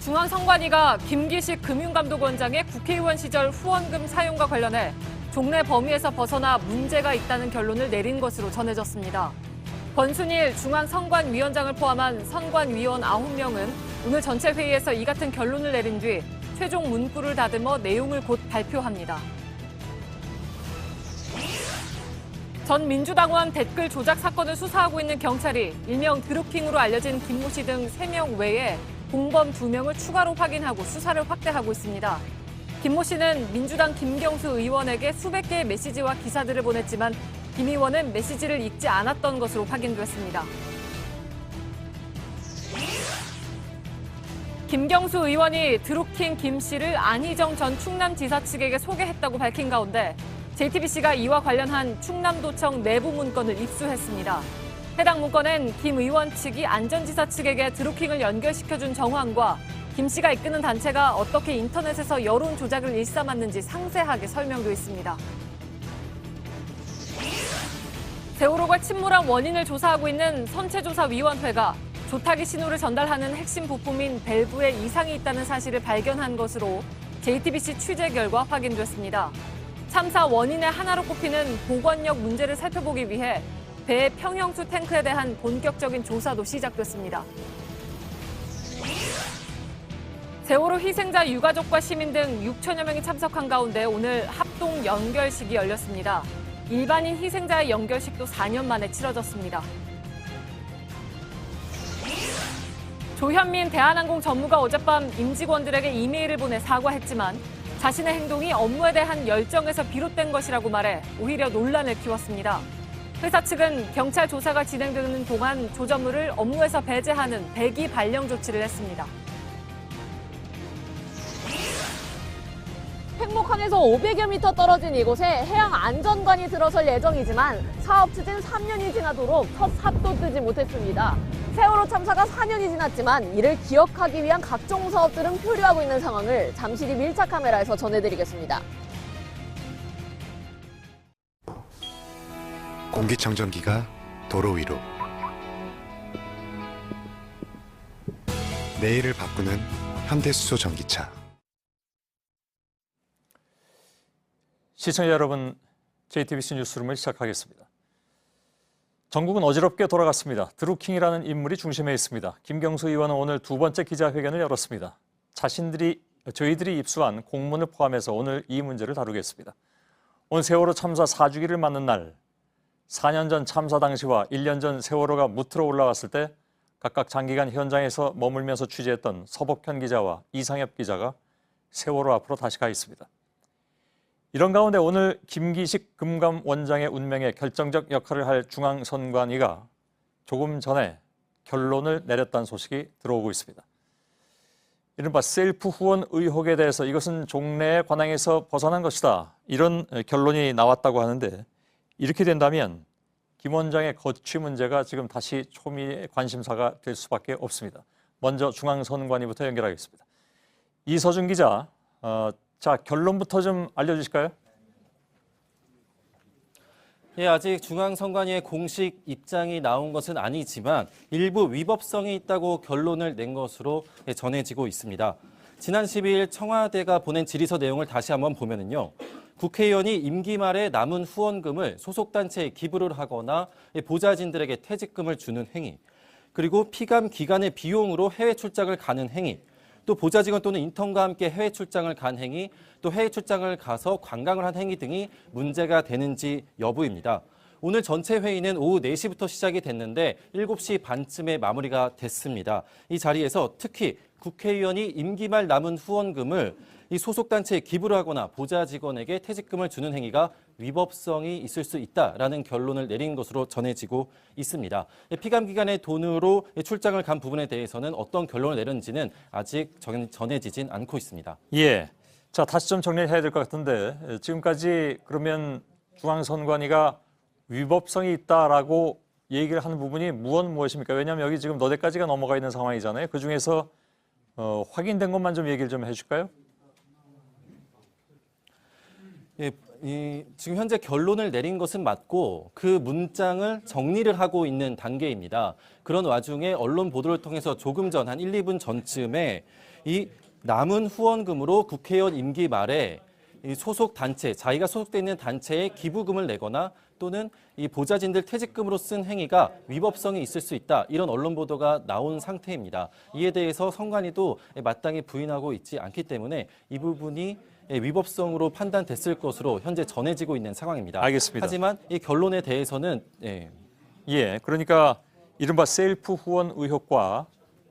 중앙선관위가 김기식 금융감독원장의 국회의원 시절 후원금 사용과 관련해 종래 범위에서 벗어나 문제가 있다는 결론을 내린 것으로 전해졌습니다. 권순일 중앙선관위원장을 포함한 선관위원 9명은 오늘 전체 회의에서 이 같은 결론을 내린 뒤 최종 문구를 다듬어 내용을 곧 발표합니다. 전 민주당원 댓글 조작 사건을 수사하고 있는 경찰이 일명 드루킹으로 알려진 김모 씨 등 3명 외에 공범 2명을 추가로 확인하고 수사를 확대하고 있습니다. 김모 씨는 민주당 김경수 의원에게 수백 개의 메시지와 기사들을 보냈지만 김 의원은 메시지를 읽지 않았던 것으로 확인됐습니다. 김경수 의원이 드루킹 김 씨를 안희정 전 충남지사 측에게 소개했다고 밝힌 가운데 JTBC가 이와 관련한 충남도청 내부 문건을 입수했습니다. 해당 문건엔 김 의원 측이 안전지사 측에게 드루킹을 연결시켜준 정황과 김 씨가 이끄는 단체가 어떻게 인터넷에서 여론 조작을 일삼았는지 상세하게 설명돼 있습니다. 세월호가 침몰한 원인을 조사하고 있는 선체조사위원회가 조타기 신호를 전달하는 핵심 부품인 밸브에 이상이 있다는 사실을 발견한 것으로 JTBC 취재 결과 확인됐습니다. 참사 원인의 하나로 꼽히는 복원력 문제를 살펴보기 위해 배의 평형수 탱크에 대한 본격적인 조사도 시작됐습니다. 세월호 희생자 유가족과 시민 등 6천여 명이 참석한 가운데 오늘 합동 연결식이 열렸습니다. 일반인 희생자의 연결식도 4년 만에 치러졌습니다. 조현민 대한항공 전무가 어젯밤 임직원들에게 이메일을 보내 사과했지만 자신의 행동이 업무에 대한 열정에서 비롯된 것이라고 말해 오히려 논란을 키웠습니다. 회사 측은 경찰 조사가 진행되는 동안 조 전무를 업무에서 배제하는 배기 발령 조치를 했습니다. 횡목항에서 500여 미터 떨어진 이곳에 해양안전관이 들어설 예정이지만 사업 추진 3년이 지나도록 첫 삽도 뜨지 못했습니다. 세월호 참사가 4년이 지났지만 이를 기억하기 위한 각종 사업들은 표류하고 있는 상황을 잠실이 밀착 카메라에서 전해드리겠습니다. 공기청정기가 도로 위로. 내일을 바꾸는 현대수소 전기차. 시청자 여러분, JTBC 뉴스룸을 시작하겠습니다. 전국은 어지럽게 돌아갔습니다. 드루킹이라는 인물이 중심에 있습니다. 김경수 의원은 오늘 두 번째 기자회견을 열었습니다. 저희들이 입수한 공문을 포함해서 오늘 이 문제를 다루겠습니다. 오늘 세월호 참사 4주기를 맞는 날, 4년 전 참사 당시와 1년 전 세월호가 무트로 올라왔을 때 각각 장기간 현장에서 머물면서 취재했던 서복현 기자와 이상엽 기자가 세월호 앞으로 다시 가 있습니다. 이런 가운데 오늘 김기식 금감원장의 운명에 결정적 역할을 할 중앙선관위가 조금 전에 결론을 내렸다는 소식이 들어오고 있습니다. 이른바 셀프 후원 의혹에 대해서 이것은 종래의 관행에서 벗어난 것이다. 이런 결론이 나왔다고 하는데 이렇게 된다면 김 원장의 거취 문제가 지금 다시 초미의 관심사가 될 수밖에 없습니다. 먼저 중앙선관위부터 연결하겠습니다. 이서준 기자, 자, 결론부터 좀 알려주실까요? 예, 아직 중앙선관위의 공식 입장이 나온 것은 아니지만 일부 위법성이 있다고 결론을 낸 것으로 전해지고 있습니다. 지난 12일 청와대가 보낸 질의서 내용을 다시 한번 보면은요. 국회의원이 임기 말에 남은 후원금을 소속단체에 기부를 하거나 보좌진들에게 퇴직금을 주는 행위, 그리고 피감 기관의 비용으로 해외 출장을 가는 행위, 또 보좌직원 또는 인턴과 함께 해외 출장을 간 행위, 또 해외 출장을 가서 관광을 한 행위 등이 문제가 되는지 여부입니다. 오늘 전체 회의는 오후 4시부터 시작이 됐는데 7시 반쯤에 마무리가 됐습니다. 이 자리에서 특히 국회의원이 임기 말 남은 후원금을 이 소속단체에 기부를 하거나 보좌직원에게 퇴직금을 주는 행위가 위법성이 있을 수 있다라는 결론을 내린 것으로 전해지고 있습니다. 피감기관의 돈으로 출장을 간 부분에 대해서는 어떤 결론을 내렸는지는 아직 전해지진 않고 있습니다. 예. 자, 다시 좀 정리해야 될 것 같은데 지금까지 그러면 중앙선관위가 위법성이 있다라고 얘기를 하는 부분이 무엇입니까? 왜냐하면 여기 지금 너댓가지가 넘어가 있는 상황이잖아요. 그중에서 확인된 것만 좀 얘기를 좀 해줄까요? 예, 지금 현재 결론을 내린 것은 맞고 그 문장을 정리를 하고 있는 단계입니다. 그런 와중에 언론 보도를 통해서 조금 전 한 1, 2분 전쯤에 이 남은 후원금으로 국회의원 임기 말에 이 소속 단체, 자기가 소속돼 있는 단체에 기부금을 내거나 또는 이 보좌진들 퇴직금으로 쓴 행위가 위법성이 있을 수 있다. 이런 언론 보도가 나온 상태입니다. 이에 대해서 선관위도 마땅히 부인하고 있지 않기 때문에 이 부분이 위법성으로 판단됐을 것으로 현재 전해지고 있는 상황입니다. 알겠습니다. 하지만 이 결론에 대해서는 그러니까 이른바 셀프 후원 의혹과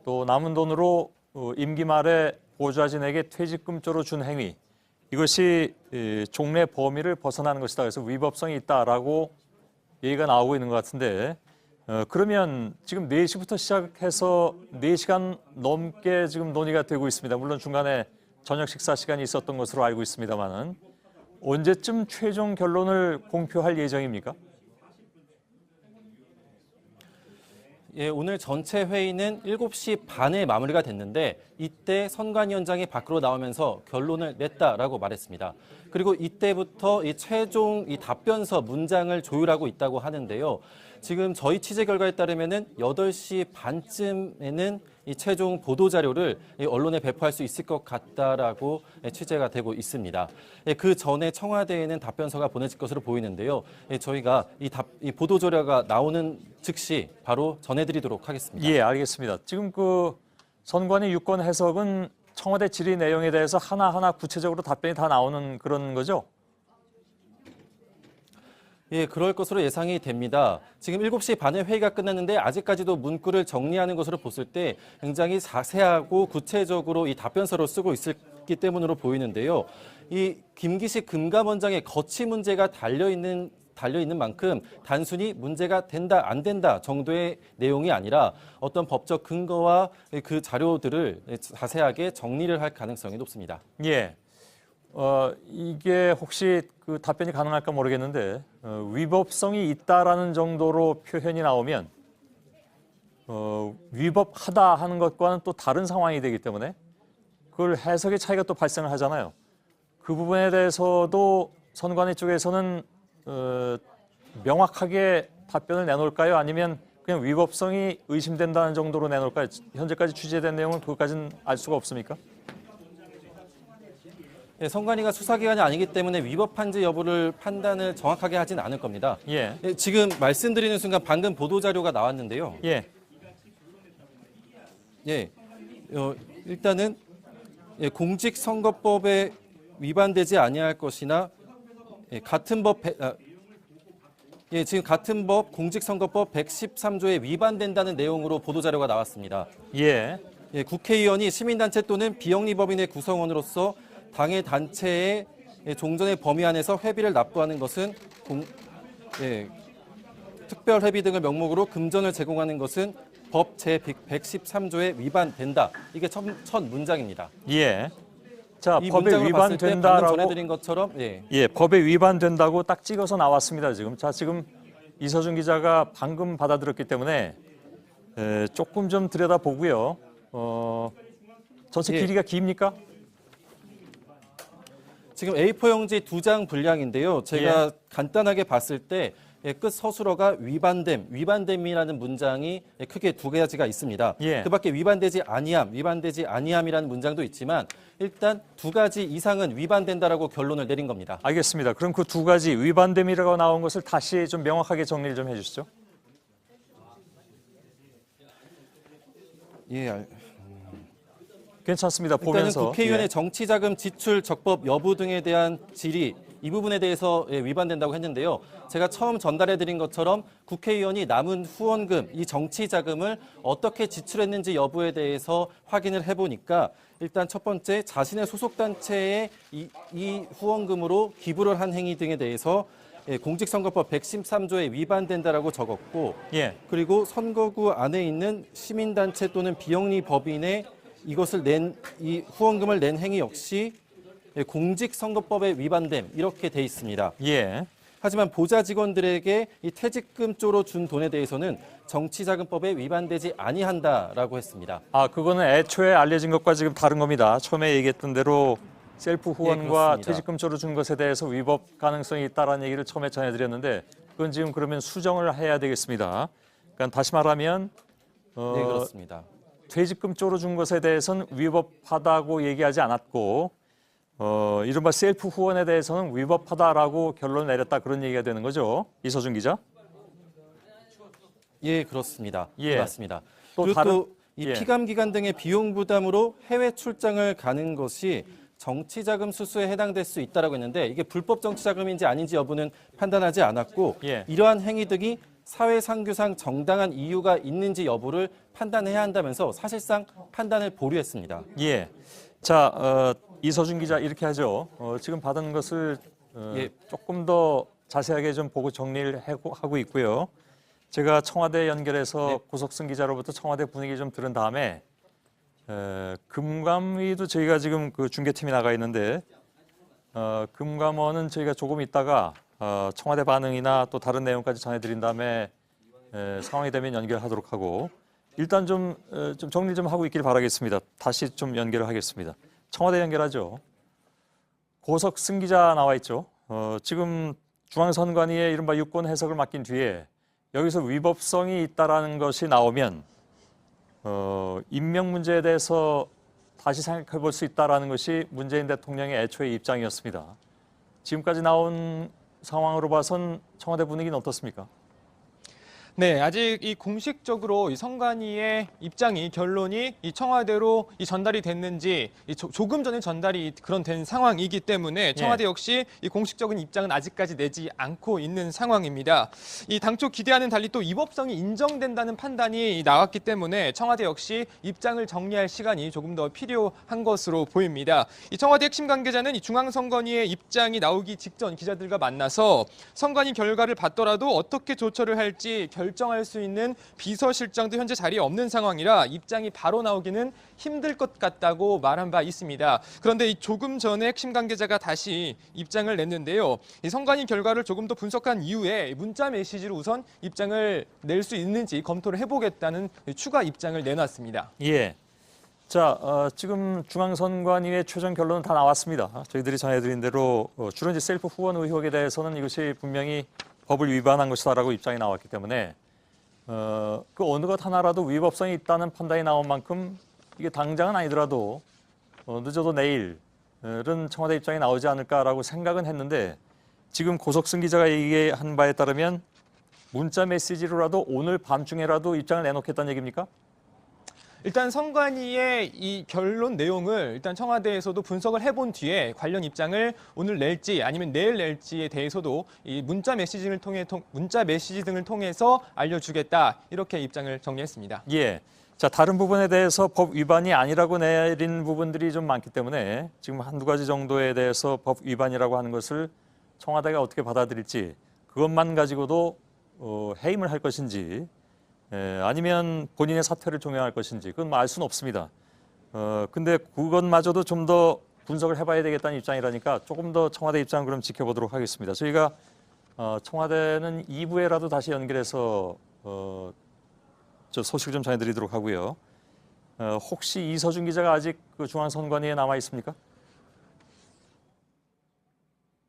또 남은 돈으로 임기 말에 보좌진에게 퇴직금조로 준 행위, 이것이 종래 범위를 벗어나는 것이다. 그래서 위법성이 있다라고 얘기가 나오고 있는 것 같은데, 그러면 지금 4시부터 시작해서 4시간 넘게 지금 논의가 되고 있습니다. 물론 중간에 저녁 식사 시간이 있었던 것으로 알고 있습니다만은 언제쯤 최종 결론을 공표할 예정입니까? 오늘 전체 회의는 7시 반에 마무리가 됐는데 이때 선관위원장이 밖으로 나오면서 결론을 냈다라고 말했습니다. 그리고 이때부터 이 최종 이 답변서 문장을 조율하고 있다고 하는데요. 지금 저희 취재 결과에 따르면은 8시 반쯤에는 이 최종 보도 자료를 언론에 배포할 수 있을 것 같다라고 취재가 되고 있습니다. 그 전에 청와대에는 답변서가 보내질 것으로 보이는데요. 저희가 이 보도 자료가 나오는 즉시 바로 전해드리도록 하겠습니다. 예, 알겠습니다. 지금 그 선관위 유권 해석은 청와대 질의 내용에 대해서 하나하나 구체적으로 답변이 다 나오는 그런 거죠? 예, 그럴 것으로 예상이 됩니다. 지금 7시 반에 회의가 끝났는데 아직까지도 문구를 정리하는 것으로 봤을 때 굉장히 자세하고 구체적으로 이 답변서를 쓰고 있기 때문으로 보이는데요. 이 김기식 금감원장의 거취 문제가 달려있는 만큼 단순히 문제가 된다, 안 된다 정도의 내용이 아니라 어떤 법적 근거와 그 자료들을 자세하게 정리를 할 가능성이 높습니다. 예. 이게 혹시 그 답변이 가능할까 모르겠는데 위법성이 있다라는 정도로 표현이 나오면 위법하다 하는 것과는 또 다른 상황이 되기 때문에 그걸 해석의 차이가 또 발생을 하잖아요. 그 부분에 대해서도 선관위 쪽에서는 명확하게 답변을 내놓을까요? 아니면 그냥 위법성이 의심된다는 정도로 내놓을까요? 현재까지 취재된 내용은 그것까지는 알 수가 없습니까? 예, 선관위가 수사기관이 아니기 때문에 위법한지 여부를 판단을 정확하게 하진 않을 겁니다. 예. 지금 말씀드리는 순간 방금 보도자료가 나왔는데요. 예. 일단은 공직선거법에 위반되지 아니할 것이나 같은 법 지금 같은 법 공직선거법 113조에 위반된다는 내용으로 보도자료가 나왔습니다. 예. 국회의원이 시민단체 또는 비영리법인의 구성원으로서 당의 단체의 종전의 범위 안에서 회비를 납부하는 것은 특별 회비 등을 명목으로 금전을 제공하는 것은 법 제113조에 위반된다. 이게 첫 문장입니다. 예. 자, 이 법에 문장을 봤을 때 방금 위반된다라고 전해드린 것처럼 법에 위반된다고 딱 찍어서 나왔습니다. 지금 지금 이서준 기자가 방금 받아들였기 때문에 조금 좀 들여다보고요. 전체 길이가 깁니까? 지금 A4 용지 2장 분량인데요. 제가 간단하게 봤을 때 끝 서술어가 위반됨이라는 문장이 크게 2가지가 있습니다. 그밖에 위반되지 아니함이라는 문장도 있지만 일단 2가지 이상은 위반된다라고 결론을 내린 겁니다. 알겠습니다. 그럼 그 2가지 위반됨이라고 나온 것을 다시 좀 명확하게 정리를 좀 해주시죠. 괜찮습니다. 보면서. 일단은 국회의원의 정치자금 지출 적법 여부 등에 대한 질의 이 부분에 대해서 위반된다고 했는데요. 제가 처음 전달해드린 것처럼 국회의원이 남은 후원금, 이 정치자금을 어떻게 지출했는지 여부에 대해서 확인을 해보니까 일단 첫 번째 자신의 소속단체에 이 후원금으로 기부를 한 행위 등에 대해서 공직선거법 113조에 위반된다라고 적었고 그리고 선거구 안에 있는 시민단체 또는 비영리 법인에 이 후원금을 낸 행위 역시 공직선거법에 위반됨 이렇게 돼 있습니다. 하지만 보좌 직원들에게 이 퇴직금조로 준 돈에 대해서는 정치자금법에 위반되지 아니한다라고 했습니다. 그거는 애초에 알려진 것과 지금 다른 겁니다. 처음에 얘기했던 대로 셀프 후원과 그렇습니다. 퇴직금조로 준 것에 대해서 위법 가능성이 있다라는 얘기를 처음에 전해드렸는데 그건 지금 그러면 수정을 해야 되겠습니다. 그러니까 다시 말하면 네, 그렇습니다. 퇴직금조로 준 것에 대해서는 위법하다고 얘기하지 않았고 이른바 셀프 후원에 대해서는 위법하다라고 결론을 내렸다 그런 얘기가 되는 거죠. 이서준 기자. 예, 그렇습니다. 예. 맞습니다. 또 그리고 다른- 또 이 예. 피감 기관 등의 비용 부담으로 해외 출장을 가는 것이 정치자금 수수에 해당될 수 있다라고 했는데 이게 불법 정치자금인지 아닌지 여부는 판단하지 않았고 예. 이러한 행위 등이 사회상규상 정당한 이유가 있는지 여부를 판단해야 한다면서 사실상 판단을 보류했습니다. 예. 자, 이서준 기자 이렇게 하죠. 지금 받은 것을 예. 조금 더 자세하게 좀 보고 정리를 하고 있고요. 제가 청와대 연결해서 네. 고석승 기자로부터 청와대 분위기 좀 들은 다음에 금감위도 저희가 지금 그 중계팀이 나가 있는데 금감원은 저희가 조금 있다가 청와대 반응이나 또 다른 내용까지 전해드린 다음에 상황이 되면 연결하도록 하고 일단 좀 정리 좀 하고 있길 바라겠습니다. 다시 좀 연결을 하겠습니다. 청와대 연결하죠. 고석승 기자 나와 있죠. 지금 중앙선관위의 이른바 유권 해석을 맡긴 뒤에 여기서 위법성이 있다라는 것이 나오면 임명 문제에 대해서 다시 생각해 볼 수 있다라는 것이 문재인 대통령의 애초의 입장이었습니다. 지금까지 나온 상황으로 봐선 청와대 분위기는 어떻습니까? 네, 아직 이 공식적으로 이 선관위의 입장이 결론이 이 청와대로 이 전달이 됐는지 조금 전에 전달이 그런 된 상황이기 때문에 청와대 역시 이 공식적인 입장은 아직까지 내지 않고 있는 상황입니다. 이 당초 기대와는 달리 또 위법성이 인정된다는 판단이 나왔기 때문에 청와대 역시 입장을 정리할 시간이 조금 더 필요한 것으로 보입니다. 이 청와대 핵심 관계자는 이 중앙선관위의 입장이 나오기 직전 기자들과 만나서 선관위 결과를 받더라도 어떻게 조처를 할지 결정할 수 있는 비서실장도 현재 자리에 없는 상황이라 입장이 바로 나오기는 힘들 것 같다고 말한 바 있습니다. 그런데 이 조금 전에 핵심 관계자가 다시 입장을 냈는데요. 이 선관위 결과를 조금 더 분석한 이후에 문자 메시지로 우선 입장을 낼 수 있는지 검토를 해보겠다는 추가 입장을 내놨습니다. 예. 자, 지금 중앙선관위의 최종 결론은 다 나왔습니다. 저희들이 전해드린 대로 주로 이제 셀프 후원 의혹에 대해서는 이것이 분명히 법을 위반한 것이다라고 입장이 나왔기 때문에 그 어느 것 하나라도 위법성이 있다는 판단이 나온 만큼 이게 당장은 아니더라도 늦어도 내일은 청와대 입장이 나오지 않을까라고 생각은 했는데 지금 고석승 기자가 얘기한 바에 따르면 문자 메시지로라도 오늘 밤중에라도 입장을 내놓겠다는 얘기입니까? 일단 선관위의 이 결론 내용을 일단 청와대에서도 분석을 해본 뒤에 관련 입장을 오늘 낼지 아니면 내일 낼지에 대해서도 이 문자 메시지 등을 통해서 알려주겠다 이렇게 입장을 정리했습니다. 예. 자, 다른 부분에 대해서 법 위반이 아니라고 내린 부분들이 좀 많기 때문에 지금 한두 가지 정도에 대해서 법 위반이라고 하는 것을 청와대가 어떻게 받아들일지 그것만 가지고도 해임을 할 것인지 아니면 본인의 사퇴를 종용할 것인지 그건 알 수는 없습니다. 근데 그것마저도 좀 더 분석을 해봐야 되겠다는 입장이라니까 조금 더 청와대 입장 그럼 지켜보도록 하겠습니다. 저희가 청와대는 2부에라도 다시 연결해서 저 소식을 좀 전해드리도록 하고요. 혹시 이서준 기자가 아직 그 중앙선관위에 남아 있습니까?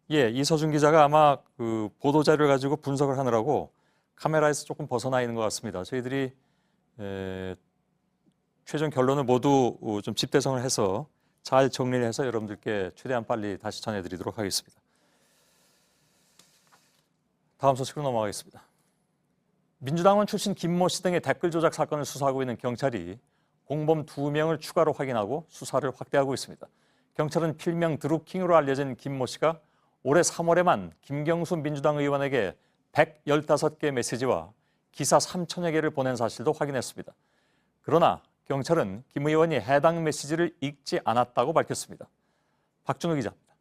예, 이서준 기자가 아마 그 보도 자료를 가지고 분석을 하느라고 카메라에서 조금 벗어나 있는 것 같습니다. 저희들이 최종 결론을 모두 좀 집대성을 해서 잘 정리를 해서 여러분들께 최대한 빨리 다시 전해드리도록 하겠습니다. 다음 소식으로 넘어가겠습니다. 민주당원 출신 김모 씨 등의 댓글 조작 사건을 수사하고 있는 경찰이 공범 2명을 추가로 확인하고 수사를 확대하고 있습니다. 경찰은 필명 드루킹으로 알려진 김모 씨가 올해 3월에만 김경수 민주당 의원에게 115개 메시지와 기사 3천여 개를 보낸 사실도 확인했습니다. 그러나 경찰은 김 의원이 해당 메시지를 읽지 않았다고 밝혔습니다. 박준호 기자입니다.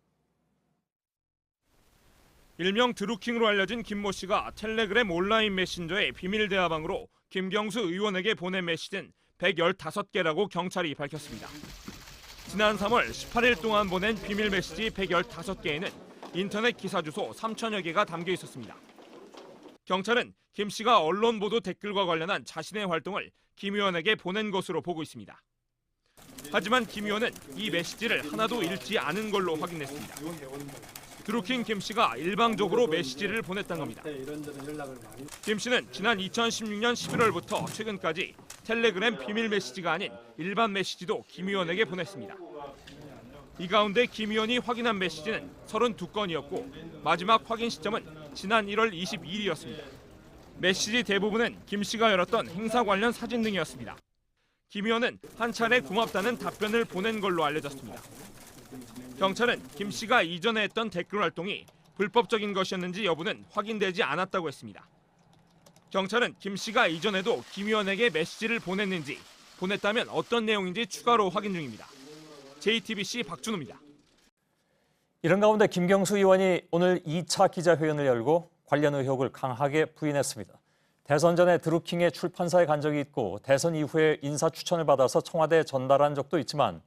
일명 드루킹으로 알려진 김모 씨가 텔레그램 온라인 메신저의 비밀 대화방으로 김경수 의원에게 보낸 메시지는 115개라고 경찰이 밝혔습니다. 지난 3월 18일 동안 보낸 비밀 메시지 115개에는 인터넷 기사 주소 3천여 개가 담겨 있었습니다. 경찰은 김 씨가 언론 보도 댓글과 관련한 자신의 활동을 김 의원에게 보낸 것으로 보고 있습니다. 하지만 김 의원은 이 메시지를 하나도 읽지 않은 걸로 확인했습니다. 드루킹 김 씨가 일방적으로 메시지를 보냈던 겁니다. 김 씨는 지난 2016년 11월부터 최근까지 텔레그램 비밀 메시지가 아닌 일반 메시지도 김 의원에게 보냈습니다. 이 가운데 김 의원이 확인한 메시지는 32건이었고 마지막 확인 시점은 지난 1월 22일이었습니다. 메시지 대부분은 김 씨가 열었던 행사 관련 사진 등이었습니다. 김 의원은 한 차례 고맙다는 답변을 보낸 걸로 알려졌습니다. 경찰은 김 씨가 이전에 했던 댓글 활동이 불법적인 것이었는지 여부는 확인되지 않았다고 했습니다. 경찰은 김 씨가 이전에도 김 의원에게 메시지를 보냈는지, 보냈다면 어떤 내용인지 추가로 확인 중입니다. JTBC 박준호입니다. 이런 가운데 김경수 의원이 오늘 2차 기자회견을 열고 관련 의혹을 강하게 부인했습니다. 대선 전에 드루킹의 출판사에 간 적이 있고 대선 이후에 인사 추천을 받아서 청와대에 전달한 적도 있지만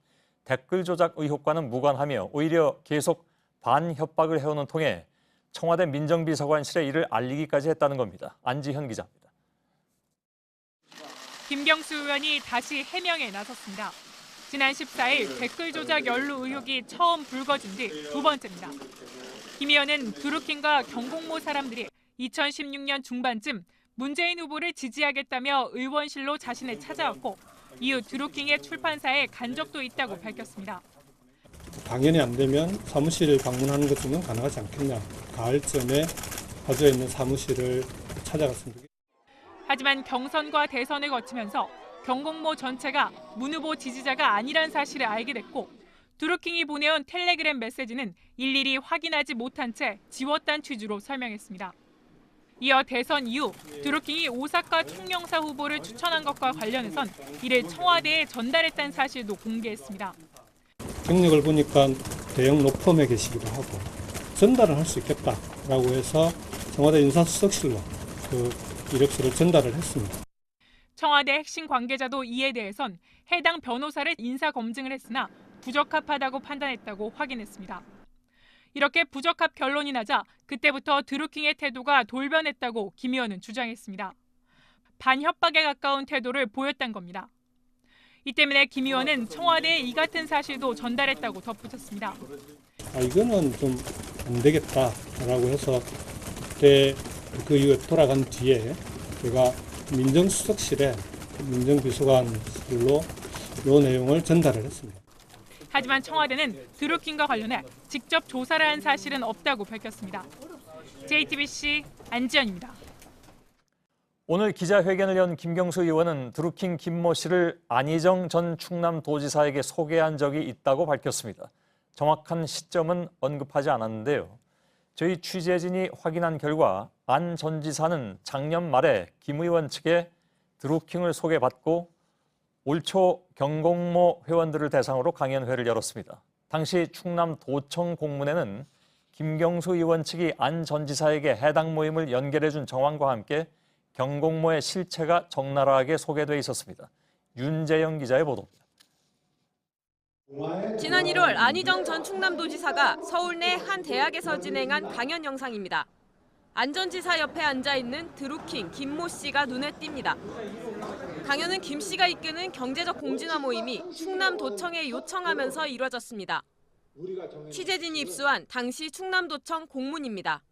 댓글 조작 의혹과는 무관하며 오히려 계속 반협박을 해오는 통에 청와대 민정비서관실에 이를 알리기까지 했다는 겁니다. 안지현 기자입니다. 김경수 의원이 다시 해명에 나섰습니다. 지난 14일 댓글 조작 연루 의혹이 처음 불거진 뒤 두 번째입니다. 김 의원은 드루킹과 경공모 사람들이 2016년 중반쯤 문재인 후보를 지지하겠다며 의원실로 자신을 찾아왔고 이후 드루킹의 출판사에 간 적도 있다고 밝혔습니다. 당연히 안 되면 사무실을 방문하는 것 정도는 가능하지 않겠냐. 가을쯤에 가져 있는 사무실을 찾아갔습니다. 하지만 경선과 대선을 거치면서 경공모 전체가 문 후보 지지자가 아니란 사실을 알게 됐고 드루킹이 보내온 텔레그램 메시지는 일일이 확인하지 못한 채 지웠다는 취지로 설명했습니다. 이어 대선 이후 드루킹이 오사카 총영사 후보를 추천한 것과 관련해선 이를 청와대에 전달했다는 사실도 공개했습니다. 경력을 보니까 대형 로펌에 계시기도 하고 전달을 할 수 있겠다라고 해서 청와대 인사수석실로 그 이력서를 전달을 했습니다. 청와대 핵심 관계자도 이에 대해선 해당 변호사를 인사 검증을 했으나 부적합하다고 판단했다고 확인했습니다. 이렇게 부적합 결론이 나자 그때부터 드루킹의 태도가 돌변했다고 김 의원은 주장했습니다. 반협박에 가까운 태도를 보였다는 겁니다. 이 때문에 김 의원은 청와대에 이 같은 사실도 전달했다고 덧붙였습니다. 이거는 좀 안 되겠다라고 해서 그때 그 이후에 돌아간 뒤에 제가 민정수석실에 민정비서관실로 이 내용을 전달을 했습니다. 하지만 청와대는 드루킹과 관련해 직접 조사를 한 사실은 없다고 밝혔습니다. JTBC 안지연입니다. 오늘 기자회견을 연 김경수 의원은 드루킹 김모 씨를 안희정 전 충남도지사에게 소개한 적이 있다고 밝혔습니다. 정확한 시점은 언급하지 않았는데요. 저희 취재진이 확인한 결과 안 전 지사는 작년 말에 김 의원 측에 드루킹을 소개받고 올 초 경공모 회원들을 대상으로 강연회를 열었습니다. 당시 충남도청 공문에는 김경수 의원 측이 안 전 지사에게 해당 모임을 연결해준 정황과 함께 경공모의 실체가 적나라하게 소개돼 있었습니다. 윤재영 기자의 보도입니다. 지난 1월 안희정 전 충남도지사가 서울 내 한 대학에서 진행한 강연 영상입니다. 안 전 지사 옆에 앉아있는 드루킹 김모 씨가 눈에 띕니다. 강연은 김 씨가 이끄는 경제적 공진화 모임이 충남도청에 요청하면서 이뤄졌습니다. 취재진이 입수한 당시 충남도청 공문입니다.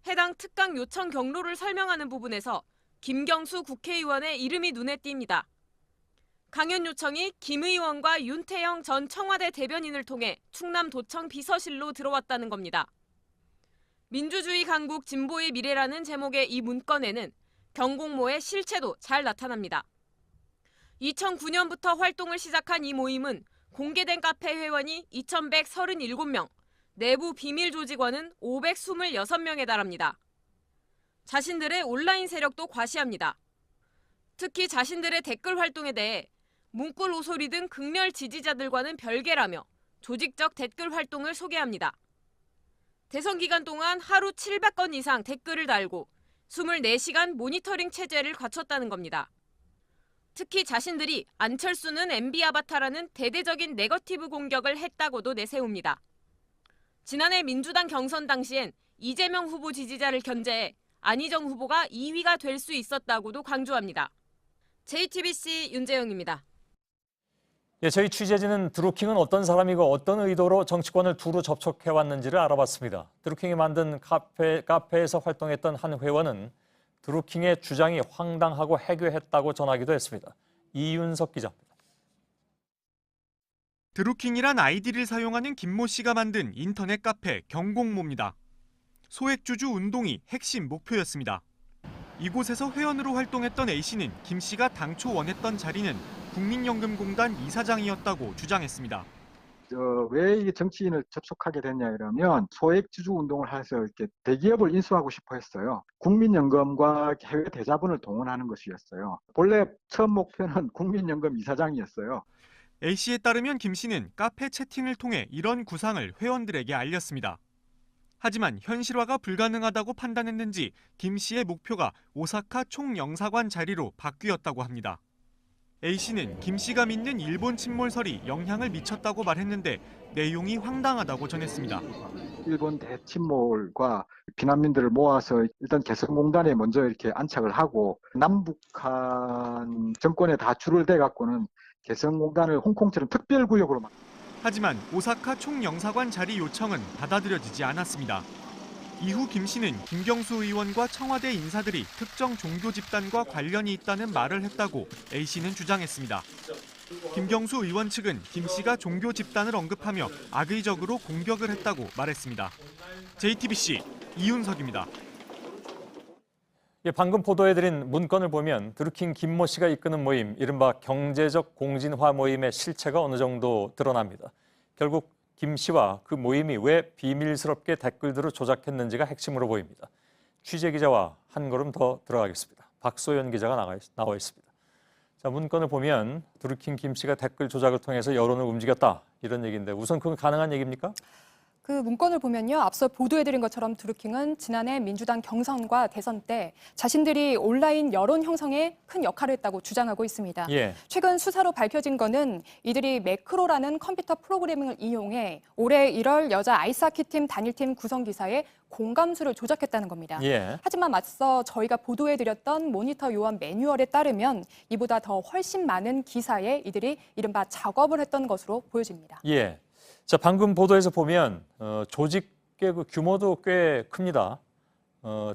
해당 특강 요청 경로를 설명하는 부분에서 김경수 국회의원의 이름이 눈에 띕니다. 강연 요청이 김 의원과 윤태영 전 청와대 대변인을 통해 충남도청 비서실로 들어왔다는 겁니다. 민주주의 강국 진보의 미래라는 제목의 이 문건에는 경공모의 실체도 잘 나타납니다. 2009년부터 활동을 시작한 이 모임은 공개된 카페 회원이 2,137명, 내부 비밀 조직원은 526명에 달합니다. 자신들의 온라인 세력도 과시합니다. 특히 자신들의 댓글 활동에 대해 문구 로소리 등 극렬 지지자들과는 별개라며 조직적 댓글 활동을 소개합니다. 대선 기간 동안 하루 700건 이상 댓글을 달고 24시간 모니터링 체제를 갖췄다는 겁니다. 특히 자신들이 안철수는 MB 아바타라는 대대적인 네거티브 공격을 했다고도 내세웁니다. 지난해 민주당 경선 당시엔 이재명 후보 지지자를 견제해 안희정 후보가 2위가 될 수 있었다고도 강조합니다. JTBC 윤재영입니다. 예, 저희 취재진은 드루킹은 어떤 사람이고 어떤 의도로 정치권을 두루 접촉해왔는지를 알아봤습니다. 드루킹이 만든 카페에서 활동했던 한 회원은 드루킹의 주장이 황당하고 해괴했다고 전하기도 했습니다. 이윤석 기자입니다. 드루킹이란 아이디를 사용하는 김모 씨가 만든 인터넷 카페 경공모입니다. 소액주주 운동이 핵심 목표였습니다. 이곳에서 회원으로 활동했던 A씨는 김 씨가 당초 원했던 자리는 국민연금공단 이사장이었다고 주장했습니다. 왜 이게 정치인을 접촉하게 됐냐 이러면 소액주주 운동을 해서 이렇게 대기업을 인수하고 싶어 했어요. 국민연금과 해외 대자본을 동원하는 것이었어요. 본래 처음 목표는 국민연금 이사장이었어요. A씨에 따르면 김 씨는 카페 채팅을 통해 이런 구상을 회원들에게 알렸습니다. 하지만 현실화가 불가능하다고 판단했는지 김 씨의 목표가 오사카 총영사관 자리로 바뀌었다고 합니다. A씨는 김 씨가 믿는 일본 침몰설이 영향을 미쳤다고 말했는데 내용이 황당하다고 전했습니다. 일본 대침몰과 비난민들을 모아서 일단 개성공단에 먼저 이렇게 안착을 하고 남북한 정권에 다 줄을 대갖고는 개성공단을 홍콩처럼 특별구역으로 하지만 오사카 총영사관 자리 요청은 받아들여지지 않았습니다. 이후 김 씨는 김경수 의원과 청와대 인사들이 특정 종교 집단과 관련이 있다는 말을 했다고 A씨는 주장했습니다. 김경수 의원 측은 김 씨가 종교 집단을 언급하며 악의적으로 공격을 했다고 말했습니다. JTBC 이윤석입니다. 예, 방금 보도해드린 문건을 보면 드루킹 김모 씨가 이끄는 모임, 이른바 경제적 공진화 모임의 실체가 어느 정도 드러납니다. 결국 김 씨와 그 모임이 왜 비밀스럽게 댓글들을 조작했는지가 핵심으로 보입니다. 취재 기자와 한 걸음 더 들어가겠습니다. 박소연 기자가 나와 있습니다. 자, 문건을 보면 드루킹 김 씨가 댓글 조작을 통해서 여론을 움직였다, 이런 얘기인데 우선 그건 가능한 얘기입니까? 그 문건을 보면요, 앞서 보도해드린 것처럼 드루킹은 지난해 민주당 경선과 대선 때 자신들이 온라인 여론 형성에 큰 역할을 했다고 주장하고 있습니다. 예. 최근 수사로 밝혀진 거는 이들이 매크로라는 컴퓨터 프로그래밍을 이용해 올해 1월 여자 아이스하키팀 단일팀 구성 기사에 공감수를 조작했다는 겁니다. 예. 하지만 맞서 저희가 보도해드렸던 모니터 요원 매뉴얼에 따르면 이보다 더 훨씬 많은 기사에 이들이 이른바 작업을 했던 것으로 보여집니다. 예. 자, 방금 보도에서 보면 조직의 그 규모도 꽤 큽니다.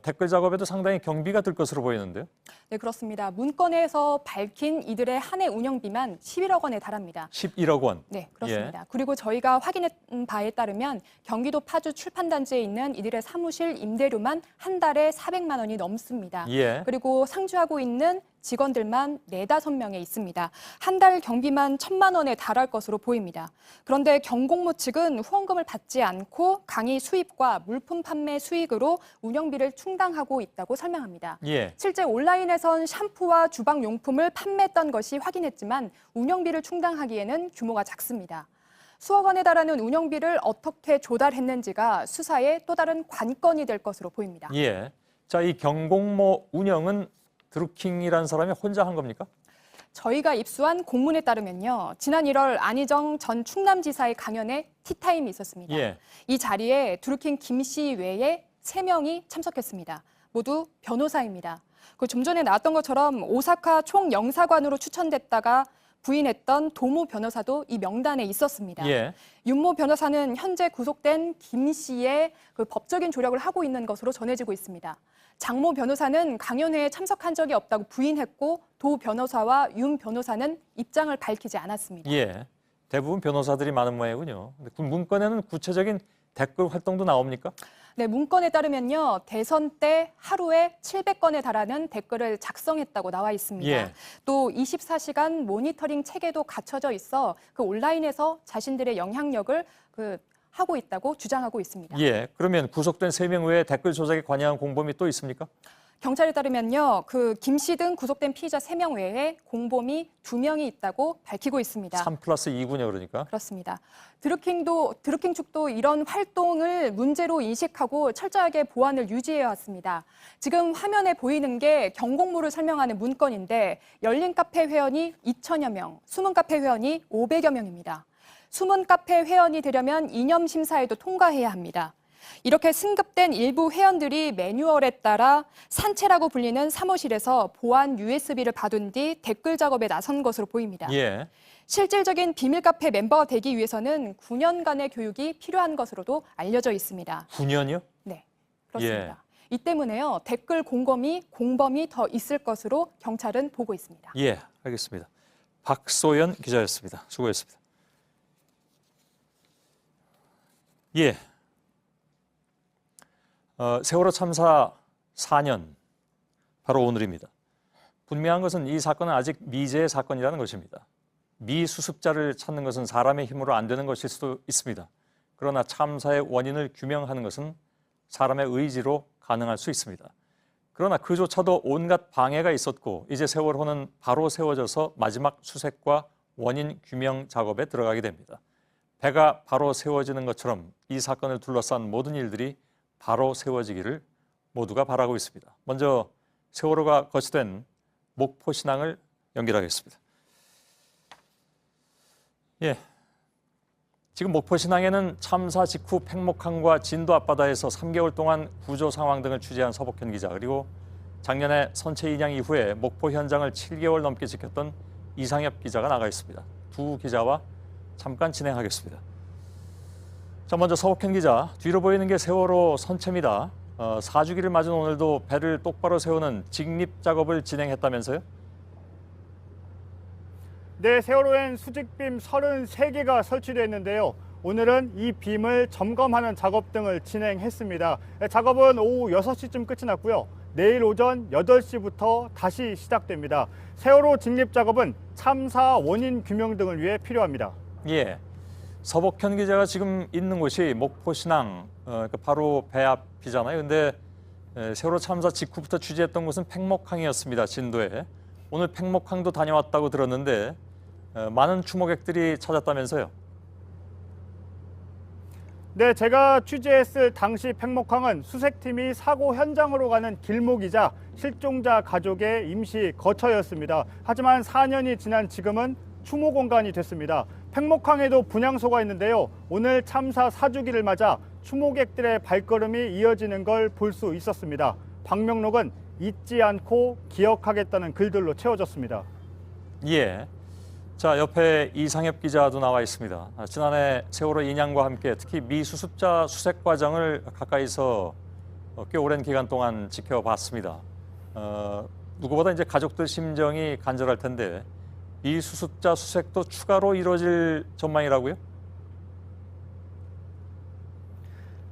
댓글 작업에도 상당히 경비가 들 것으로 보이는데요. 네, 그렇습니다. 문건에서 밝힌 이들의 한 해 운영비만 11억 원에 달합니다. 11억 원. 네, 그렇습니다. 그리고 저희가 확인한 바에 따르면 경기도 파주 출판단지에 있는 이들의 사무실 임대료만 한 달에 400만 원이 넘습니다. 예. 그리고 상주하고 있는 직원들만 4-5명에 있습니다. 한 달 경비만 1,000만 원에 달할 것으로 보입니다. 그런데 경공모 측은 후원금을 받지 않고 강의 수입과 물품 판매 수익으로 운영비를 충당하고 있다고 설명합니다. 예. 실제 온라인에선 샴푸와 주방용품을 판매했던 것이 확인했지만 운영비를 충당하기에는 규모가 작습니다. 수억 원에 달하는 운영비를 어떻게 조달했는지가 수사의 또 다른 관건이 될 것으로 보입니다. 예. 자, 이 경공모 운영은 드루킹이라는 사람이 혼자 한 겁니까? 저희가 입수한 공문에 따르면요, 지난 1월 안희정 전 충남지사의 강연에 티타임이 있었습니다. 예. 이 자리에 드루킹 김 씨 외에 3명이 참석했습니다. 모두 변호사입니다. 그 좀 전에 나왔던 것처럼 오사카 총영사관으로 추천됐다가 부인했던 도모 변호사도 이 명단에 있었습니다. 예. 윤모 변호사는 현재 구속된 김 씨의 그 법적인 조력을 하고 있는 것으로 전해지고 있습니다. 장모 변호사는 강연회에 참석한 적이 없다고 부인했고 도 변호사와 윤 변호사는 입장을 밝히지 않았습니다. 예. 대부분 변호사들이 많은 모양이군요. 근데 그 문건에는 구체적인 댓글 활동도 나옵니까? 네, 문건에 따르면요, 대선 때 하루에 700건에 달하는 댓글을 작성했다고 나와 있습니다. 예. 또 24시간 모니터링 체계도 갖춰져 있어 그 온라인에서 자신들의 영향력을 하고 있다고 주장하고 있습니다. 예. 그러면 구속된 3명 외에 댓글 조작에 관여한 공범이 또 있습니까? 경찰에 따르면요, 그 김 씨 등 구속된 피의자 3명 외에 공범이 2명이 있다고 밝히고 있습니다. 3+2군요, 그러니까. 그렇습니다. 드루킹 측도 이런 활동을 문제로 인식하고 철저하게 보안을 유지해 왔습니다. 지금 화면에 보이는 게 경공모를 설명하는 문건인데 열린 카페 회원이 2천여 명, 숨은 카페 회원이 500여 명입니다. 숨은 카페 회원이 되려면 이념 심사에도 통과해야 합니다. 이렇게 승급된 일부 회원들이 매뉴얼에 따라 산채라고 불리는 사무실에서 보안 USB를 받은 뒤 댓글 작업에 나선 것으로 보입니다. 예. 실질적인 비밀 카페 멤버가 되기 위해서는 9년간의 교육이 필요한 것으로도 알려져 있습니다. 9년이요? 네, 그렇습니다. 이 때문에요. 댓글 공범이 더 있을 것으로 경찰은 보고 있습니다. 예, 알겠습니다. 박소연 기자였습니다. 수고했습니다. 예. 세월호 참사 4년, 바로 오늘입니다. 분명한 것은 이 사건은 아직 미제의 사건이라는 것입니다. 미수습자를 찾는 것은 사람의 힘으로 안 되는 것일 수도 있습니다. 그러나 참사의 원인을 규명하는 것은 사람의 의지로 가능할 수 있습니다. 그러나 그조차도 온갖 방해가 있었고 이제 세월호는 바로 세워져서 마지막 수색과 원인 규명 작업에 들어가게 됩니다. 배가 바로 세워지는 것처럼 이 사건을 둘러싼 모든 일들이 바로 세워지기를 모두가 바라고 있습니다. 먼저 세월호가 거치된 목포신항을 연결하겠습니다. 예, 지금 목포신항에는 참사 직후 팽목항과 진도 앞바다에서 3개월 동안 구조 상황 등을 취재한 서복현 기자, 그리고 작년에 선체 인양 이후에 목포 현장을 7개월 넘게 지켰던 이상엽 기자가 나가 있습니다. 두 기자와 잠깐 진행하겠습니다. 자, 먼저 서복현 기자, 뒤로 보이는 게 세월호 선체입니다. 4주기를 맞은 오늘도 배를 똑바로 세우는 직립 작업을 진행했다면서요? 네, 세월호엔 수직빔 33개가 설치되어 있는데요. 오늘은 이 빔을 점검하는 작업 등을 진행했습니다. 작업은 오후 6시쯤 끝이 났고요. 내일 오전 8시부터 다시 시작됩니다. 세월호 직립 작업은 참사 원인 규명 등을 위해 필요합니다. 예, 서복현 기자가 지금 있는 곳이 목포신항, 바로 배 앞이잖아요. 근데 세월호 참사 직후부터 취재했던 곳은 팽목항이었습니다. 진도에. 오늘 팽목항도 다녀왔다고 들었는데 많은 추모객들이 찾았다면서요? 네, 제가 취재했을 당시 팽목항은 수색팀이 사고 현장으로 가는 길목이자 실종자 가족의 임시 거처였습니다. 하지만 4년이 지난 지금은 추모 공간이 됐습니다. 팽목항에도 분향소가 있는데요. 오늘 참사 4주기를 맞아 추모객들의 발걸음이 이어지는 걸 볼 수 있었습니다. 방명록은 잊지 않고 기억하겠다는 글들로 채워졌습니다. 예. 자, 옆에 이상엽 기자도 나와 있습니다. 지난해 세월호 인양과 함께 특히 미수습자 수색 과정을 가까이서 꽤 오랜 기간 동안 지켜봤습니다. 누구보다 이제 가족들 심정이 간절할 텐데 미수습자 수색도 추가로 이루어질 전망이라고요?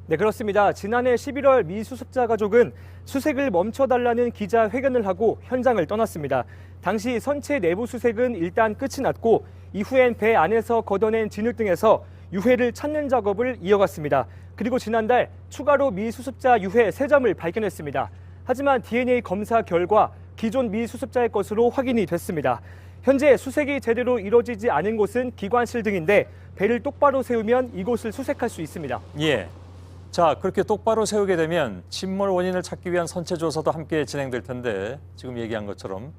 네, 그렇습니다. 지난해 11월 미수습자 가족은 수색을 멈춰달라는 기자회견을 하고 현장을 떠났습니다. 당시 선체 내부 수색은 일단 끝이 났고 이후엔 배 안에서 걷어낸 진흙 등에서 유해를 찾는 작업을 이어갔습니다. 그리고 지난달 추가로 미수습자 유해 3점을 발견했습니다. 하지만 DNA 검사 결과 기존 미수습자의 것으로 확인이 됐습니다. 현재 수색이 제대로 이루어지지 않은 곳은 기관실 등인데 배를 똑바로 세우면 이곳을 수색할 수 있습니다. 예. 자, 그렇게 똑바로 세우게 되면 침몰 원인을 찾기 위한 선체 조사도 함께 진행될 텐데 지금 얘기한 것처럼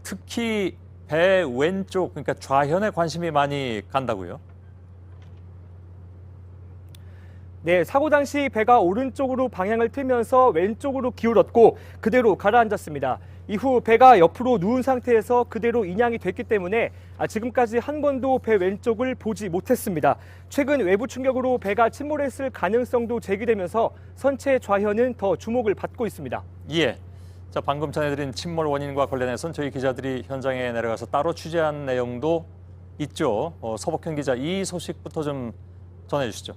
특히 배 왼쪽, 그러니까 좌현에 관심이 많이 간다고요? 네, 사고 당시 배가 오른쪽으로 방향을 틀면서 왼쪽으로 기울었고 그대로 가라앉았습니다. 이후 배가 옆으로 누운 상태에서 그대로 인양이 됐기 때문에 지금까지 한 번도 배 왼쪽을 보지 못했습니다. 최근 외부 충격으로 배가 침몰했을 가능성도 제기되면서 선체 좌현은 더 주목을 받고 있습니다. 예. 자, 방금 전해드린 침몰 원인과 관련해서는 저희 기자들이 현장에 내려가서 따로 취재한 내용도 있죠. 서복현 기자, 이 소식부터 좀 전해주시죠.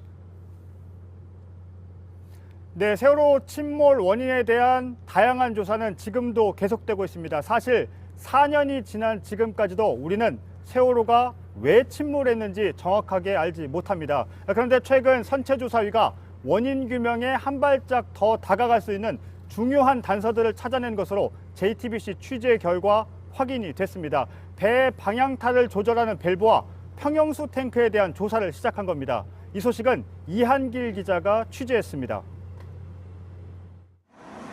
네, 세월호 침몰 원인에 대한 다양한 조사는 지금도 계속되고 있습니다. 사실 4년이 지난 지금까지도 우리는 세월호가 왜 침몰했는지 정확하게 알지 못합니다. 그런데 최근 선체조사위가 원인 규명에 한 발짝 더 다가갈 수 있는 중요한 단서들을 찾아낸 것으로 JTBC 취재 결과 확인이 됐습니다. 배 방향타를 조절하는 밸브와 평형수 탱크에 대한 조사를 시작한 겁니다. 이 소식은 이한길 기자가 취재했습니다.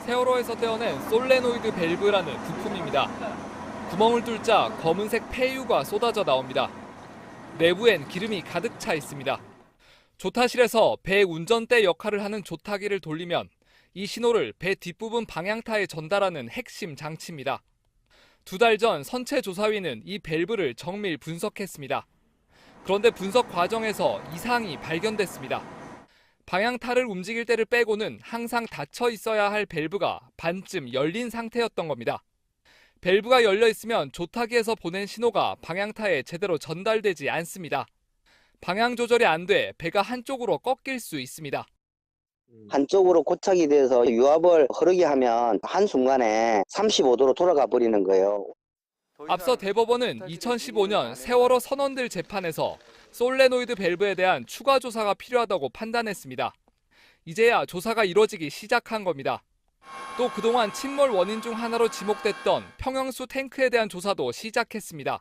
세월호에서 떼어낸 솔레노이드 밸브라는 부품입니다. 구멍을 뚫자 검은색 폐유가 쏟아져 나옵니다. 내부엔 기름이 가득 차 있습니다. 조타실에서 배 운전대 역할을 하는 조타기를 돌리면 이 신호를 배 뒷부분 방향타에 전달하는 핵심 장치입니다. 2달 전 선체조사위는 이 밸브를 정밀 분석했습니다. 그런데 분석 과정에서 이상이 발견됐습니다. 방향타를 움직일 때를 빼고는 항상 닫혀 있어야 할 밸브가 반쯤 열린 상태였던 겁니다. 밸브가 열려 있으면 조타기에서 보낸 신호가 방향타에 제대로 전달되지 않습니다. 방향 조절이 안 돼 배가 한쪽으로 꺾일 수 있습니다. 한쪽으로 고착이 돼서 유압을 흐르게 하면 한순간에 35도로 돌아가 버리는 거예요. 앞서 대법원은 2015년 세월호 선원들 재판에서 솔레노이드 밸브에 대한 추가 조사가 필요하다고 판단했습니다. 이제야 조사가 이뤄지기 시작한 겁니다. 또 그동안 침몰 원인 중 하나로 지목됐던 평형수 탱크에 대한 조사도 시작했습니다.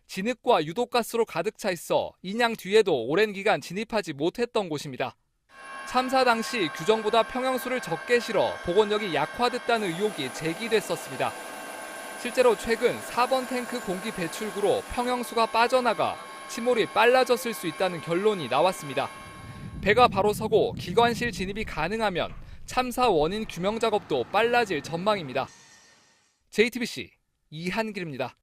진흙과 유독가스로 가득 차 있어 인양 뒤에도 오랜 기간 진입하지 못했던 곳입니다. 참사 당시 규정보다 평형수를 적게 실어 복원력이 약화됐다는 의혹이 제기됐었습니다. 실제로 최근 4번 탱크 공기 배출구로 평형수가 빠져나가 침몰이 빨라졌을 수 있다는 결론이 나왔습니다. 배가 바로 서고 기관실 진입이 가능하면 참사 원인 규명 작업도 빨라질 전망입니다. JTBC 이한길입니다.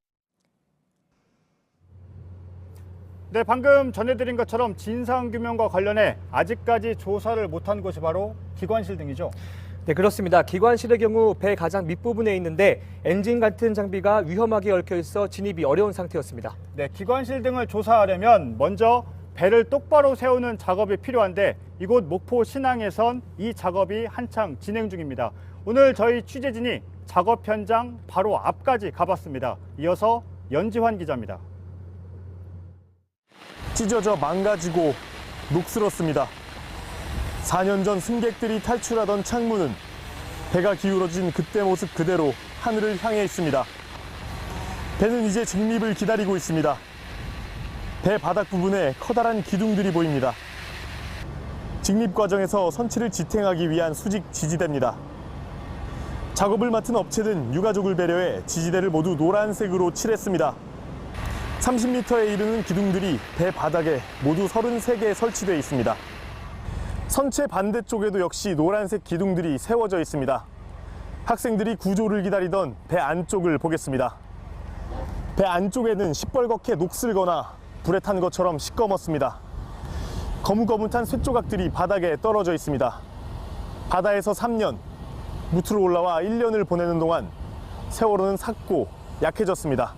네, 방금 전해드린 것처럼 진상규명과 관련해 아직까지 조사를 못한 곳이 바로 기관실 등이죠. 네, 그렇습니다. 기관실의 경우 배 가장 밑부분에 있는데 엔진 같은 장비가 위험하게 얽혀 있어 진입이 어려운 상태였습니다. 네, 기관실 등을 조사하려면 먼저 배를 똑바로 세우는 작업이 필요한데 이곳 목포 신항에선 이 작업이 한창 진행 중입니다. 오늘 저희 취재진이 작업 현장 바로 앞까지 가봤습니다. 이어서 연지환 기자입니다. 찢어져 망가지고 녹슬었습니다. 4년 전 승객들이 탈출하던 창문은 배가 기울어진 그때 모습 그대로 하늘을 향해 있습니다. 배는 이제 직립을 기다리고 있습니다. 배 바닥 부분에 커다란 기둥들이 보입니다. 직립 과정에서 선체를 지탱하기 위한 수직 지지대입니다. 작업을 맡은 업체는 유가족을 배려해 지지대를 모두 노란색으로 칠했습니다. 30m에 이르는 기둥들이 배 바닥에 모두 33개 설치되어 있습니다. 선체 반대쪽에도 역시 노란색 기둥들이 세워져 있습니다. 학생들이 구조를 기다리던 배 안쪽을 보겠습니다. 배 안쪽에는 시뻘겋게 녹슬거나 불에 탄 것처럼 시꺼멓습니다. 거뭇거뭇한 쇳조각들이 바닥에 떨어져 있습니다. 바다에서 3년, 무트로 올라와 1년을 보내는 동안 세월호는 삭고 약해졌습니다.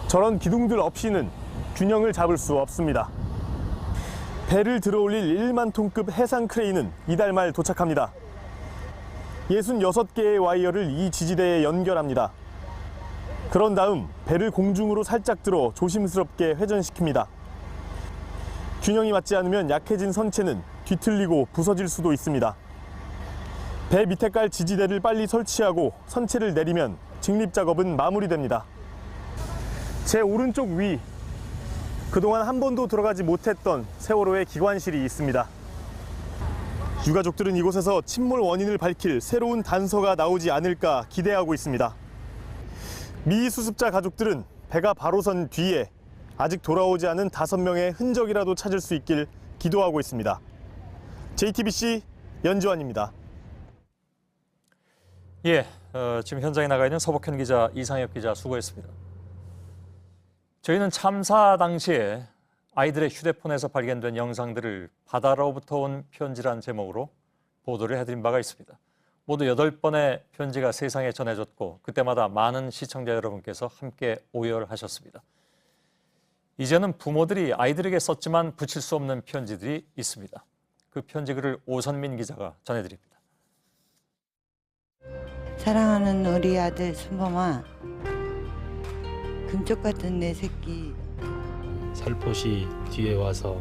저런 기둥들 없이는 균형을 잡을 수 없습니다. 배를 들어올릴 1만 톤급 해상 크레인은 이달 말 도착합니다. 66개의 와이어를 이 지지대에 연결합니다. 그런 다음 배를 공중으로 살짝 들어 조심스럽게 회전시킵니다. 균형이 맞지 않으면 약해진 선체는 뒤틀리고 부서질 수도 있습니다. 배 밑에 깔 지지대를 빨리 설치하고 선체를 내리면 직립 작업은 마무리됩니다. 제 오른쪽 위, 그동안 한 번도 들어가지 못했던 세월호의 기관실이 있습니다. 유가족들은 이곳에서 침몰 원인을 밝힐 새로운 단서가 나오지 않을까 기대하고 있습니다. 미수습자 가족들은 배가 바로 선 뒤에 아직 돌아오지 않은 5명의 흔적이라도 찾을 수 있길 기도하고 있습니다. JTBC 연지환입니다. 지금 현장에 나가 있는 서복현 기자, 이상혁 기자 수고했습니다. 저희는 참사 당시에 아이들의 휴대폰에서 발견된 영상들을 바다로부터 온 편지란 제목으로 보도를 해드린 바가 있습니다. 모두 8번의 편지가 세상에 전해졌고 그때마다 많은 시청자 여러분께서 함께 오열하셨습니다. 이제는 부모들이 아이들에게 썼지만 붙일 수 없는 편지들이 있습니다. 그 편지 글을 오선민 기자가 전해드립니다. 사랑하는 우리 아들 순범아, 금쪽 같은 내 새끼. 살포시 뒤에 와서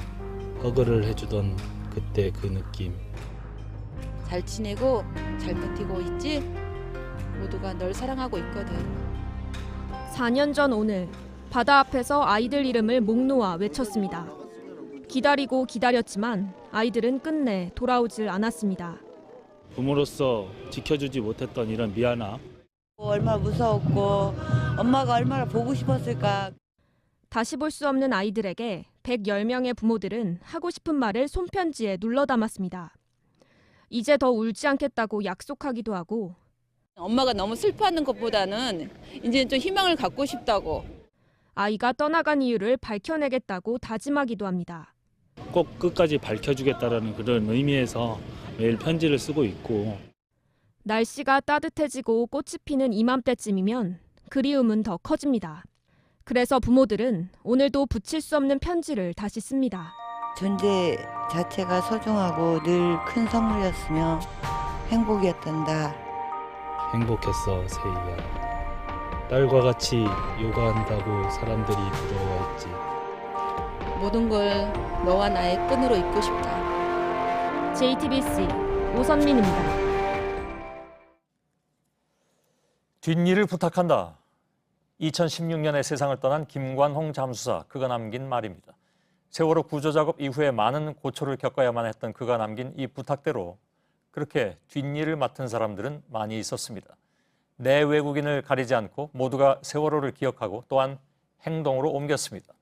허그를 해주던 그때 그 느낌. 잘 지내고 잘 버티고 있지? 모두가 널 사랑하고 있거든. 4년 전 오늘 바다 앞에서 아이들 이름을 목 놓아 외쳤습니다. 기다리고 기다렸지만 아이들은 끝내 돌아오질 않았습니다. 부모로서 지켜주지 못했던 이런 미안함. 얼마나 무서웠고 엄마가 얼마나 보고 싶었을까. 다시 볼 수 없는 아이들에게 110명의 부모들은 하고 싶은 말을 손편지에 눌러 담았습니다. 이제 더 울지 않겠다고 약속하기도 하고 엄마가 너무 슬퍼하는 것보다는 이제 좀 희망을 갖고 싶다고. 아이가 떠나간 이유를 밝혀내겠다고 다짐하기도 합니다. 꼭 끝까지 밝혀주겠다라는 그런 의미에서 매일 편지를 쓰고 있고. 날씨가 따뜻해지고 꽃이 피는 이맘때쯤이면 그리움은 더 커집니다. 그래서 부모들은 오늘도 붙일 수 없는 편지를 다시 씁니다. 존재 자체가 소중하고 늘 큰 선물이었으며 행복이었단다. 행복했어, 세희야. 딸과 같이 요가한다고 사람들이 부러워했지. 모든 걸 너와 나의 끈으로 잇고 싶다. JTBC 오선민입니다. 뒷일을 부탁한다. 2016년에 세상을 떠난 김관홍 잠수사, 그가 남긴 말입니다. 세월호 구조작업 이후에 많은 고초를 겪어야만 했던 그가 남긴 이 부탁대로 그렇게 뒷일을 맡은 사람들은 많이 있었습니다. 내 외국인을 가리지 않고 모두가 세월호를 기억하고 또한 행동으로 옮겼습니다.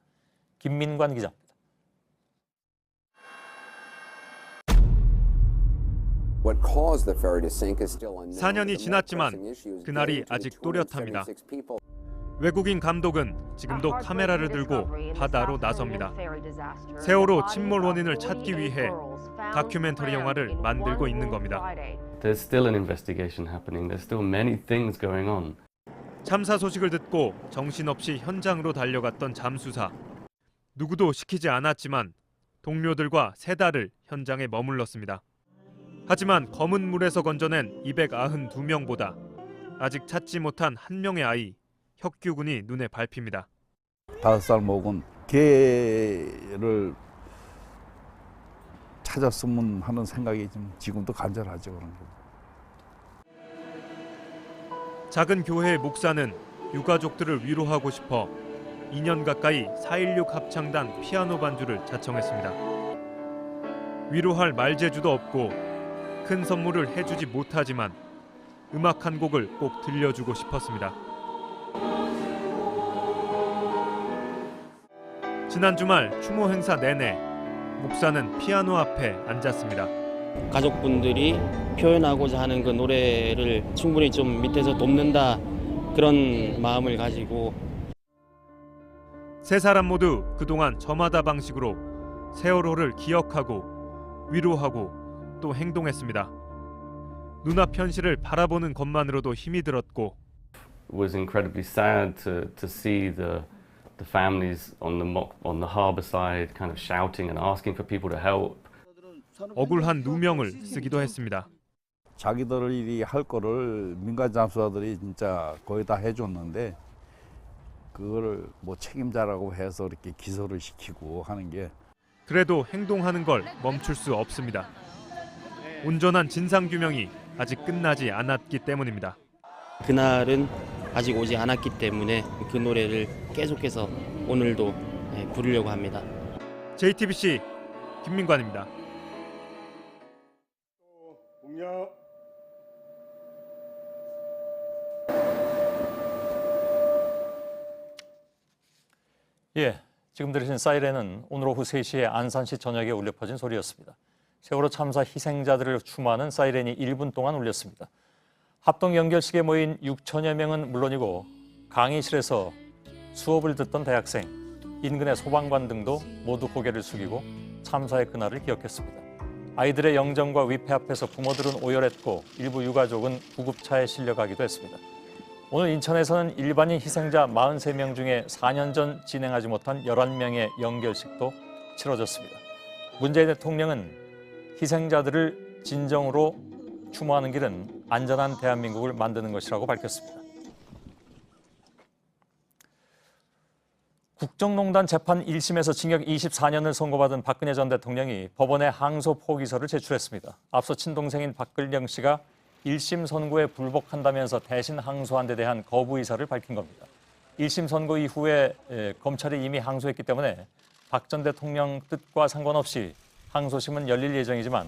김민관 기자입니다. 4년이 지났지만 그날이 아직 또렷합니다. 외국인 감독은 지금도 카메라를 들고 바다로 나섭니다. 세월호 침몰 원인을 찾기 위해 다큐멘터리 영화를 만들고 있는 겁니다. There's still an investigation happening. There's still many things going on. 참사 소식을 듣고 정신없이 현장으로 달려갔던 잠수사. 누구도 시키지 않았지만 동료들과 3달을 현장에 머물렀습니다. 하지만 검은 물에서 건져낸 292명보다 아직 찾지 못한 한 명의 아이, 혁규군이 눈에 밟힙니다. 5살 먹은 개를 찾았으면 하는 생각이 지금도 간절하죠. 그런 거. 작은 교회의 목사는 유가족들을 위로하고 싶어 2년 가까이 4.16 합창단 피아노 반주를 자청했습니다. 위로할 말재주도 없고 큰 선물을 해주지 못하지만 음악 한 곡을 꼭 들려주고 싶었습니다. 지난 주말 추모 행사 내내 목사는 피아노 앞에 앉았습니다. 가족분들이 표현하고자 하는 그 노래를 충분히 좀 밑에서 돕는다, 그런 마음을 가지고 3사람 모두 그동안 저마다 방식으로 세월호를 기억하고 위로하고 또 행동했습니다. 눈앞 현실을 바라보는 것만으로도 힘이 들었고 It was incredibly sad to see the families on the harbour side kind of shouting and asking for people to help. 억울한 누명을 쓰기도 했습니다. 자기들이 할 거를 민간 잠수사들이 진짜 거의 다 해줬는데 그거를 뭐 책임자라고 해서 이렇게 기소를 시키고 하는 게 그래도 행동하는 걸 멈출 수 없습니다. 온전한 진상규명이 아직 끝나지 않았기 때문입니다. 그날은 아직 오지 않았기 때문에 그 노래를 계속해서 오늘도 부르려고 합니다. JTBC 김민관입니다. 예, 지금 들으신 사이렌은 오늘 오후 3시에 안산시 전역에 울려 퍼진 소리였습니다. 세월호 참사 희생자들을 추모하는 사이렌이 1분 동안 울렸습니다. 합동 연결식에 모인 6천여 명은 물론이고 강의실에서 수업을 듣던 대학생, 인근의 소방관 등도 모두 고개를 숙이고 참사의 그날을 기억했습니다. 아이들의 영정과 위패 앞에서 부모들은 오열했고 일부 유가족은 구급차에 실려가기도 했습니다. 오늘 인천에서는 일반인 희생자 43명 중에 4년 전 진행하지 못한 11명의 연결식도 치러졌습니다. 문재인 대통령은 희생자들을 진정으로 추모하는 길은 안전한 대한민국을 만드는 것이라고 밝혔습니다. 국정농단 재판 1심에서 징역 24년을 선고받은 박근혜 전 대통령이 법원에 항소 포기서를 제출했습니다. 앞서 친동생인 박근령 씨가 1심 선고에 불복한다면서 대신 항소한 데 대한 거부 의사를 밝힌 겁니다. 1심 선고 이후에 검찰이 이미 항소했기 때문에 박 전 대통령 뜻과 상관없이 항소심은 열릴 예정이지만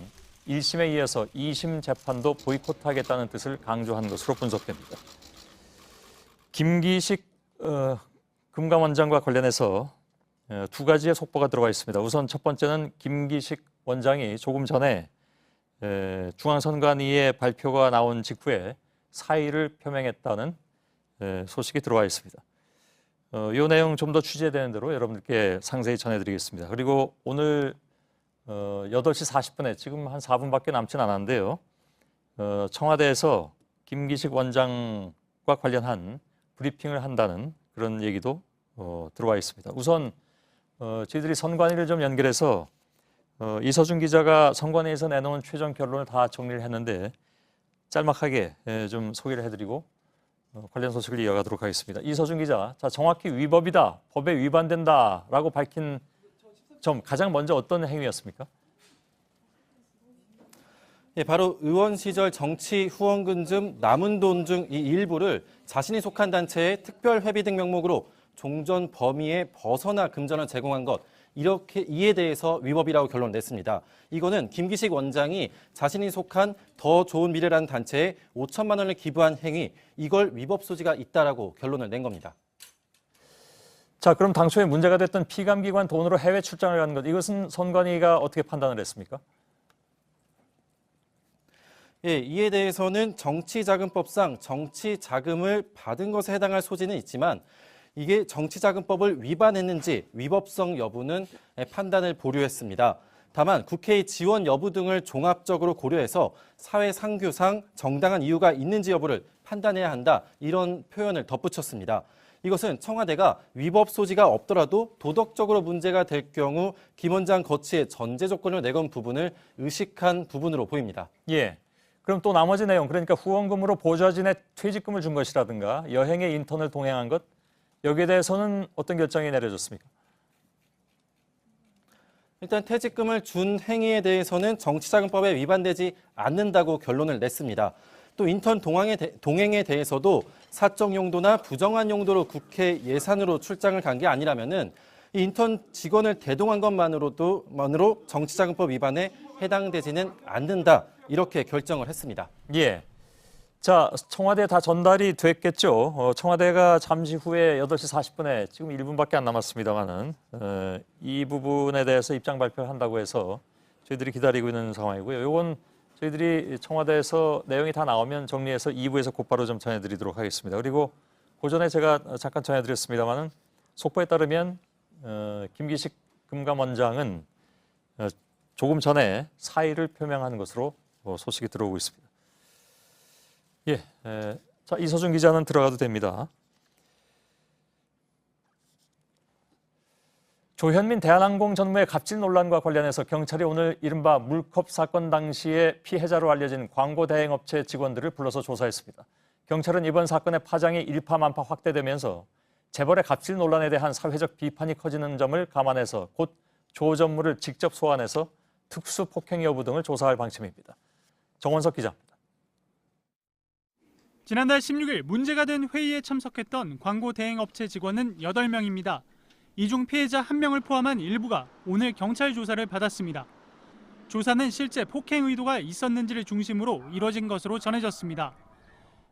1심에 이어서 2심 재판도 보이콧하겠다는 뜻을 강조한 것으로 분석됩니다. 김기식 금감원장과 관련해서 2가지의 속보가 들어와 있습니다. 우선 첫 번째는 김기식 원장이 조금 전에 중앙선관위의 발표가 나온 직후에 사의를 표명했다는 소식이 들어와 있습니다. 이 내용 좀 더 취재되는 대로 여러분들께 상세히 전해드리겠습니다. 그리고 오늘 8시 40분에 지금 한 4분밖에 남진 않았는데요. 청와대에서 김기식 원장과 관련한 브리핑을 한다는 그런 얘기도 들어와 있습니다. 우선 저희들이 선관위를 좀 연결해서 이서준 기자가 선관위에서 내놓은 최종 결론을 다 정리를 했는데 짤막하게 좀 소개를 해드리고 관련 소식을 이어가도록 하겠습니다. 이서준 기자, 자, 정확히 위법이다, 법에 위반된다라고 밝힌 점 가장 먼저 어떤 행위였습니까? 예, 바로 의원 시절 정치 후원금 중 남은 돈 중 이 일부를 자신이 속한 단체에 특별 회비 등 명목으로 종전 범위에 벗어나 금전을 제공한 것, 이렇게 이에 대해서 위법이라고 결론을 냈습니다. 이거는 김기식 원장이 자신이 속한 더 좋은 미래라는 단체에 5천만 원을 기부한 행위, 이걸 위법 소지가 있다라고 결론을 낸 겁니다. 자, 그럼 당초에 문제가 됐던 피감기관 돈으로 해외 출장을 간 것, 이것은 선관위가 어떻게 판단을 했습니까? 예, 이에 대해서는 정치자금법상 정치자금을 받은 것에 해당할 소지는 있지만 이게 정치자금법을 위반했는지 위법성 여부는 판단을 보류했습니다. 다만 국회의 지원 여부 등을 종합적으로 고려해서 사회상규상 정당한 이유가 있는지 여부를 판단해야 한다, 이런 표현을 덧붙였습니다. 이것은 청와대가 위법 소지가 없더라도 도덕적으로 문제가 될 경우 김 원장 거치의 전제 조건을 내건 부분을 의식한 부분으로 보입니다. 예. 그럼 또 나머지 내용, 그러니까 후원금으로 보좌진에 퇴직금을 준 것이라든가 여행의 인턴을 동행한 것, 여기에 대해서는 어떤 결정이 내려졌습니까? 일단 퇴직금을 준 행위에 대해서는 정치자금법에 위반되지 않는다고 결론을 냈습니다. 또 인턴 동행에 대해서도 사적 용도나 부정한 용도로 국회 예산으로 출장을 간 게 아니라면은 이 인턴 직원을 대동한 것만으로 정치자금법 위반에 해당되지는 않는다, 이렇게 결정을 했습니다. 예. 자, 청와대에 다 전달이 됐겠죠. 청와대가 잠시 후에 8시 40분에 지금 1분밖에 안 남았습니다만은 이 부분에 대해서 입장 발표를 한다고 해서 저희들이 기다리고 있는 상황이고요. 이건 저희들이 청와대에서 내용이 다 나오면 정리해서 2부에서 곧바로 좀 전해드리도록 하겠습니다. 그리고 그 전에 제가 잠깐 전해드렸습니다만은 속보에 따르면 김기식 금감원장은 조금 전에 사의를 표명한 것으로 소식이 들어오고 있습니다. 예, 자, 이서준 기자는 들어가도 됩니다. 조현민 대한항공 전무의 갑질 논란과 관련해서 경찰이 오늘 이른바 물컵 사건 당시에 피해자로 알려진 광고 대행업체 직원들을 불러서 조사했습니다. 경찰은 이번 사건의 파장이 일파만파 확대되면서 재벌의 갑질 논란에 대한 사회적 비판이 커지는 점을 감안해서 곧 조 전무를 직접 소환해서 특수 폭행 여부 등을 조사할 방침입니다. 정원석 기자입니다. 지난달 16일 문제가 된 회의에 참석했던 광고 대행업체 직원은 8명입니다. 이 중 피해자 1명을 포함한 일부가 오늘 경찰 조사를 받았습니다. 조사는 실제 폭행 의도가 있었는지를 중심으로 이뤄진 것으로 전해졌습니다.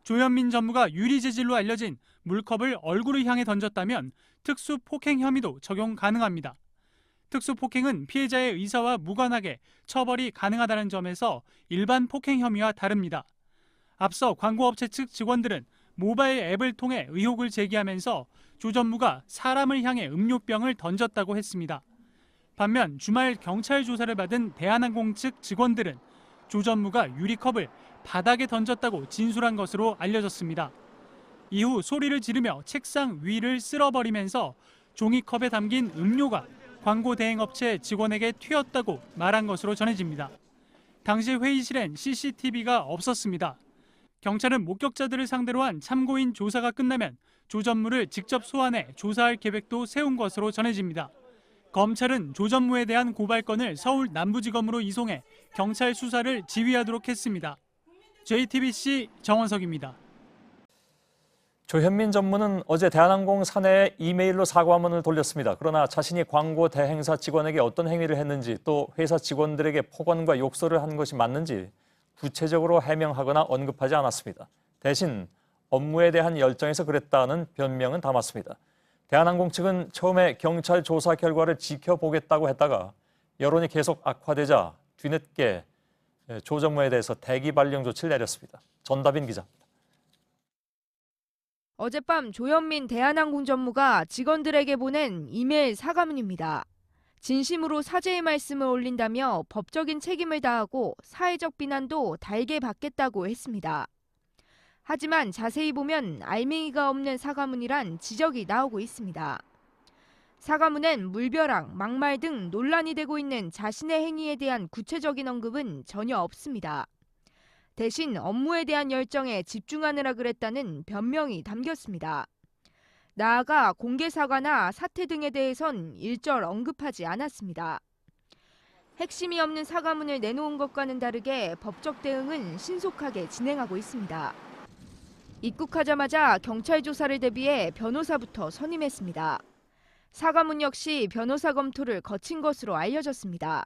조현민 전무가 유리 재질로 알려진 물컵을 얼굴을 향해 던졌다면 특수 폭행 혐의도 적용 가능합니다. 특수 폭행은 피해자의 의사와 무관하게 처벌이 가능하다는 점에서 일반 폭행 혐의와 다릅니다. 앞서 광고업체 측 직원들은 모바일 앱을 통해 의혹을 제기하면서 조 전무가 사람을 향해 음료병을 던졌다고 했습니다. 반면 주말 경찰 조사를 받은 대한항공 측 직원들은 조 전무가 유리컵을 바닥에 던졌다고 진술한 것으로 알려졌습니다. 이후 소리를 지르며 책상 위를 쓸어버리면서 종이컵에 담긴 음료가 광고 대행업체 직원에게 튀었다고 말한 것으로 전해집니다. 당시 회의실엔 CCTV가 없었습니다. 경찰은 목격자들을 상대로 한 참고인 조사가 끝나면 조 전무를 직접 소환해 조사할 계획도 세운 것으로 전해집니다. 검찰은 조 전무에 대한 고발건을 서울 남부지검으로 이송해 경찰 수사를 지휘하도록 했습니다. JTBC 정원석입니다. 조현민 전무는 어제 대한항공 사내에 이메일로 사과문을 돌렸습니다. 그러나 자신이 광고 대행사 직원에게 어떤 행위를 했는지 또 회사 직원들에게 폭언과 욕설을 한 것이 맞는지 구체적으로 해명하거나 언급하지 않았습니다. 대신 업무에 대한 열정에서 그랬다는 변명은 담았습니다. 대한항공 측은 처음에 경찰 조사 결과를 지켜보겠다고 했다가 여론이 계속 악화되자 뒤늦게 조 전무에 대해서 대기 발령 조치를 내렸습니다. 전다빈 기자입니다. 어젯밤 조현민 대한항공 전무가 직원들에게 보낸 이메일 사과문입니다. 진심으로 사죄의 말씀을 올린다며 법적인 책임을 다하고 사회적 비난도 달게 받겠다고 했습니다. 하지만 자세히 보면 알맹이가 없는 사과문이란 지적이 나오고 있습니다. 사과문엔 물벼락, 막말 등 논란이 되고 있는 자신의 행위에 대한 구체적인 언급은 전혀 없습니다. 대신 업무에 대한 열정에 집중하느라 그랬다는 변명이 담겼습니다. 나아가 공개 사과나 사퇴 등에 대해선 일절 언급하지 않았습니다. 핵심이 없는 사과문을 내놓은 것과는 다르게 법적 대응은 신속하게 진행하고 있습니다. 입국하자마자 경찰 조사를 대비해 변호사부터 선임했습니다. 사과문 역시 변호사 검토를 거친 것으로 알려졌습니다.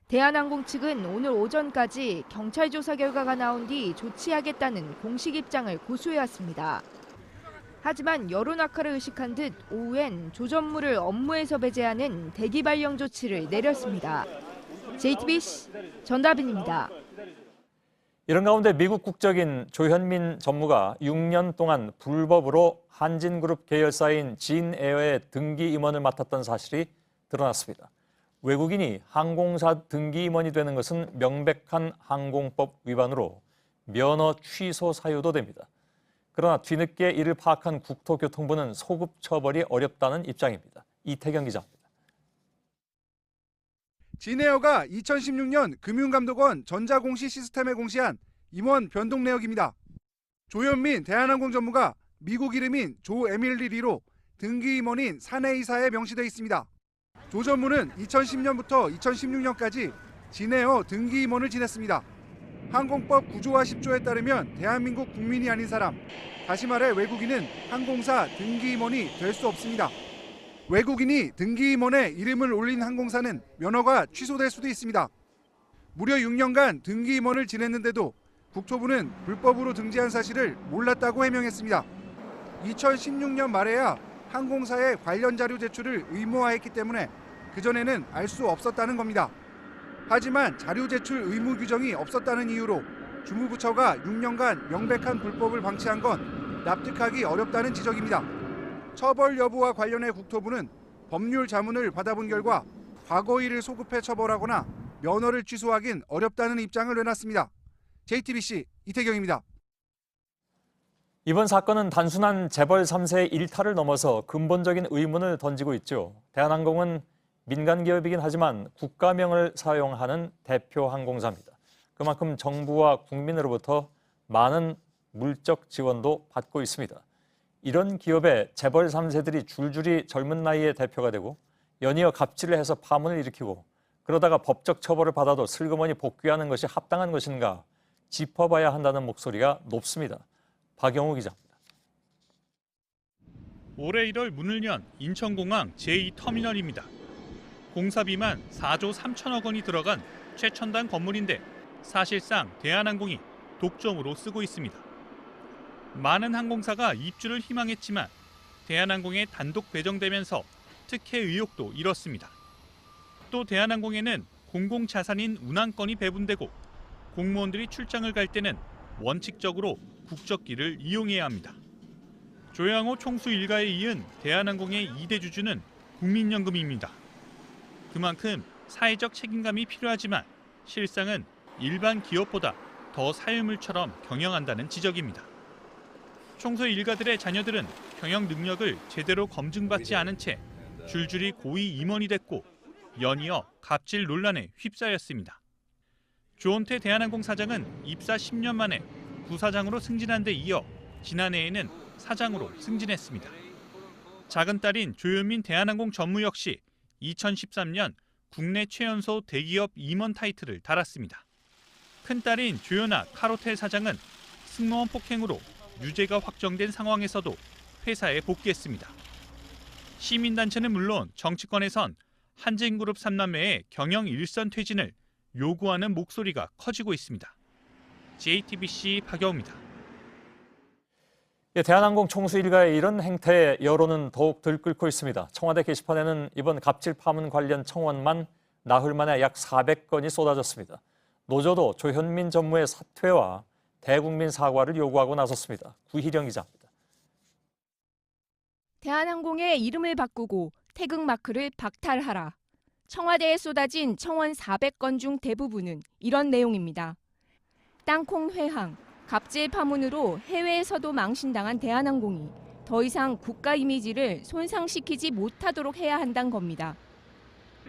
대한항공 측은 오늘 오전까지 경찰 조사 결과가 나온 뒤 조치하겠다는 공식 입장을 고수해왔습니다. 하지만 여론 악화를 의식한 듯 오후엔 조전무를 업무에서 배제하는 대기 발령 조치를 내렸습니다. JTBC 전다빈입니다. 이런 가운데 미국 국적인 조현민 전무가 6년 동안 불법으로 한진그룹 계열사인 진에어의 등기 임원을 맡았던 사실이 드러났습니다. 외국인이 항공사 등기 임원이 되는 것은 명백한 항공법 위반으로 면허 취소 사유도 됩니다. 그러나 뒤늦게 이를 파악한 국토교통부는 소급 처벌이 어렵다는 입장입니다. 이태경 기자입니다. 진에어가 2016년 금융감독원 전자공시 시스템에 공시한 임원 변동 내역입니다. 조현민 대한항공 전무가 미국 이름인 조 에밀리 리로 등기 임원인 사내이사에 명시돼 있습니다. 조 전무는 2010년부터 2016년까지 진에어 등기 임원을 지냈습니다. 항공법 9조와 10조에 따르면 대한민국 국민이 아닌 사람, 다시 말해 외국인은 항공사 등기 임원이 될 수 없습니다. 외국인이 등기 임원에 이름을 올린 항공사는 면허가 취소될 수도 있습니다. 무려 6년간 등기 임원을 지냈는데도 국토부는 불법으로 등재한 사실을 몰랐다고 해명했습니다. 2016년 말에야 항공사의 관련 자료 제출을 의무화했기 때문에 그전에는 알 수 없었다는 겁니다. 하지만 자료 제출 의무 규정이 없었다는 이유로 주무부처가 6년간 명백한 불법을 방치한 건 납득하기 어렵다는 지적입니다. 처벌 여부와 관련해 국토부는 법률 자문을 받아본 결과 과거일을 소급해 처벌하거나 면허를 취소하긴 어렵다는 입장을 내놨습니다. JTBC 이태경입니다. 이번 사건은 단순한 재벌 3세의 일탈을 넘어서 근본적인 의문을 던지고 있죠. 대한항공은 민간 기업이긴 하지만 국가명을 사용하는 대표 항공사입니다. 그만큼 정부와 국민으로부터 많은 물적 지원도 받고 있습니다. 이런 기업의 재벌 3세들이 줄줄이 젊은 나이에 대표가 되고 연이어 갑질을 해서 파문을 일으키고 그러다가 법적 처벌을 받아도 슬그머니 복귀하는 것이 합당한 것인가 짚어봐야 한다는 목소리가 높습니다. 박영우 기자입니다. 올해 1월 문을 연 인천공항 제2터미널입니다. 공사비만 4조 3천억 원이 들어간 최첨단 건물인데 사실상 대한항공이 독점으로 쓰고 있습니다. 많은 항공사가 입주를 희망했지만 대한항공에 단독 배정되면서 특혜 의혹도 일었습니다. 또 대한항공에는 공공자산인 운항권이 배분되고 공무원들이 출장을 갈 때는 원칙적으로 국적기를 이용해야 합니다. 조양호 총수 일가에 이은 대한항공의 2대 주주는 국민연금입니다. 그만큼 사회적 책임감이 필요하지만 실상은 일반 기업보다 더 사유물처럼 경영한다는 지적입니다. 총수 일가들의 자녀들은 경영 능력을 제대로 검증받지 않은 채 줄줄이 고위 임원이 됐고 연이어 갑질 논란에 휩싸였습니다. 조원태 대한항공 사장은 입사 10년 만에 부사장으로 승진한 데 이어 지난해에는 사장으로 승진했습니다. 작은 딸인 조현민 대한항공 전무 역시 2013년 국내 최연소 대기업 임원 타이틀을 달았습니다. 큰딸인 조연아 카로텔 사장은 승무원 폭행으로 유죄가 확정된 상황에서도 회사에 복귀했습니다. 시민단체는 물론 정치권에선 한진그룹 3남매의 경영 일선 퇴진을 요구하는 목소리가 커지고 있습니다. JTBC 박여우입니다. 대한항공 총수 일가의 이런 행태에 여론은 더욱 들끓고 있습니다. 청와대 게시판에는 이번 갑질 파문 관련 청원만 나흘 만에 약 400건이 쏟아졌습니다. 노조도 조현민 전무의 사퇴와 대국민 사과를 요구하고 나섰습니다. 구희령 기자입니다. 대한항공의 이름을 바꾸고 태극마크를 박탈하라. 청와대에 쏟아진 청원 400건 중 대부분은 이런 내용입니다. 땅콩 회항, 갑질 파문으로 해외에서도 망신당한 대한항공이 더 이상 국가 이미지를 손상시키지 못하도록 해야 한다는 겁니다.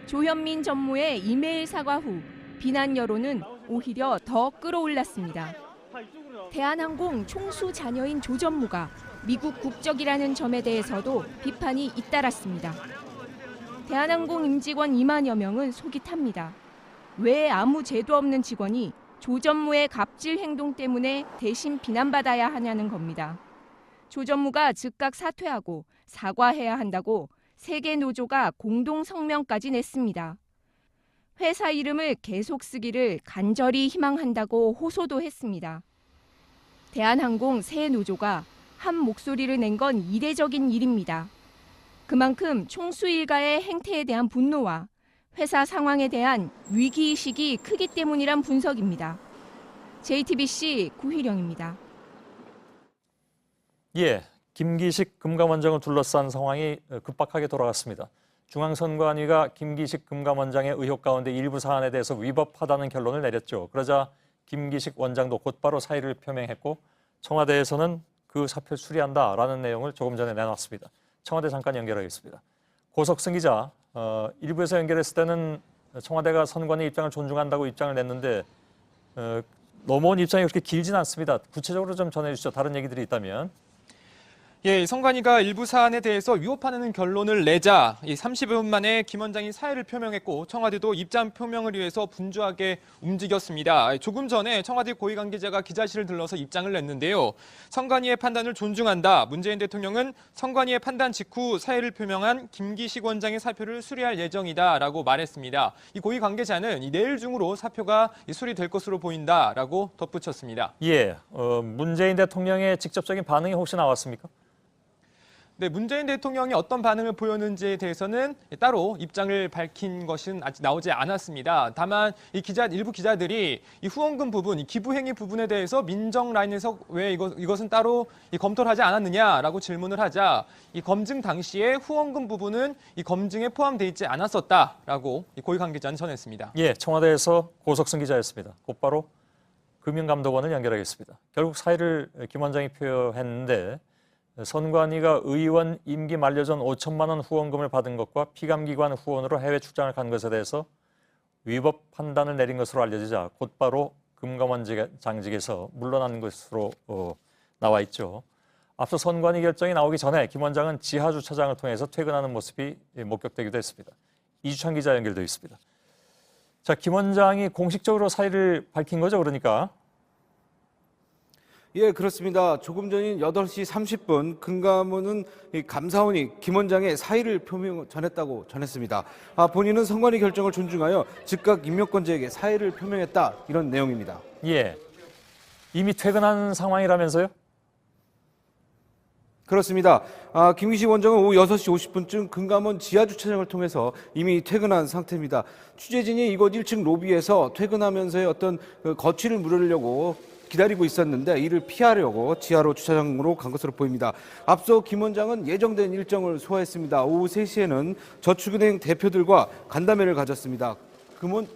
조현민 전무의 이메일 사과 후 비난 여론은 오히려 더 끌어올랐습니다. 대한항공 총수 자녀인 조 전무가 미국 국적이라는 점에 대해서도 비판이 잇따랐습니다. 대한항공 임직원 2만여 명은 속이 탑니다. 왜 아무 죄도 없는 직원이 조 전무의 갑질 행동 때문에 대신 비난받아야 하냐는 겁니다. 조 전무가 즉각 사퇴하고 사과해야 한다고 세계 노조가 공동 성명까지 냈습니다. 회사 이름을 계속 쓰기를 간절히 희망한다고 호소도 했습니다. 대한항공 새 노조가 한 목소리를 낸 건 이례적인 일입니다. 그만큼 총수 일가의 행태에 대한 분노와 회사 상황에 대한 위기의식이 크기 때문이란 분석입니다. JTBC 구희령입니다. 예, 김기식 금감원장을 둘러싼 상황이 급박하게 돌아갔습니다. 중앙선관위가 김기식 금감원장의 의혹 가운데 일부 사안에 대해서 위법하다는 결론을 내렸죠. 그러자 김기식 원장도 곧바로 사의를 표명했고 청와대에서는 그 사표를 수리한다라는 내용을 조금 전에 내놨습니다. 청와대 잠깐 연결하겠습니다. 고석승 기자, 일부에서 연결했을 때는 청와대가 선관위 입장을 존중한다고 입장을 냈는데 넘어온 입장이 그렇게 길진 않습니다. 구체적으로 좀 전해주시죠. 다른 얘기들이 있다면. 예, 선관위가 일부 사안에 대해서 위법하는 결론을 내자 30여 분 만에 김 원장이 사의를 표명했고 청와대도 입장 표명을 위해서 분주하게 움직였습니다. 조금 전에 청와대 고위 관계자가 기자실을 들러서 입장을 냈는데요. 선관위의 판단을 존중한다. 문재인 대통령은 선관위의 판단 직후 사의를 표명한 김기식 원장의 사표를 수리할 예정이다라고 말했습니다. 이 고위 관계자는 내일 중으로 사표가 수리될 것으로 보인다라고 덧붙였습니다. 예, 문재인 대통령의 직접적인 반응이 혹시 나왔습니까? 네, 문재인 대통령이 어떤 반응을 보였는지에 대해서는 따로 입장을 밝힌 것은 아직 나오지 않았습니다. 다만 일부 기자들이 이 후원금 부분, 이 기부 행위 부분에 대해서 민정 라인에서 왜 이것은 따로 검토를 하지 않았느냐라고 질문을 하자 이 검증 당시에 후원금 부분은 이 검증에 포함되어 있지 않았었다라고 고위 관계자는 전했습니다. 예, 청와대에서 고석승 기자였습니다. 곧바로 금융감독원을 연결하겠습니다. 결국 사의를 김 원장이 표현했는데 선관위가 의원 임기 만료 전 5천만 원 후원금을 받은 것과 피감기관 후원으로 해외 출장을 간 것에 대해서 위법 판단을 내린 것으로 알려지자 곧바로 금감원장직에서 물러난 것으로 나와 있죠. 앞서 선관위 결정이 나오기 전에 김 원장은 지하 주차장을 통해서 퇴근하는 모습이 목격되기도 했습니다. 이주찬 기자 연결되어 있습니다. 자, 김 원장이 공식적으로 사의를 밝힌 거죠, 그러니까? 예, 그렇습니다. 조금 전인 8시 30분 금감원은 감사원이 김 원장의 사의를 전했다고 전했습니다. 본인은 선관위 결정을 존중하여 즉각 임명권자에게 사의를 표명했다, 이런 내용입니다. 예, 이미 퇴근한 상황이라면서요? 그렇습니다. 김기식 원장은 오후 6시 50분쯤 금감원 지하주차장을 통해서 이미 퇴근한 상태입니다. 취재진이 이곳 1층 로비에서 퇴근하면서의 어떤 거취를 물으려고 기다리고 있었는데 이를 피하려고 지하로 주차장으로 간 것으로 보입니다. 앞서 김 원장은 예정된 일정을 소화했습니다. 오후 3시에는 저축은행 대표들과 간담회를 가졌습니다.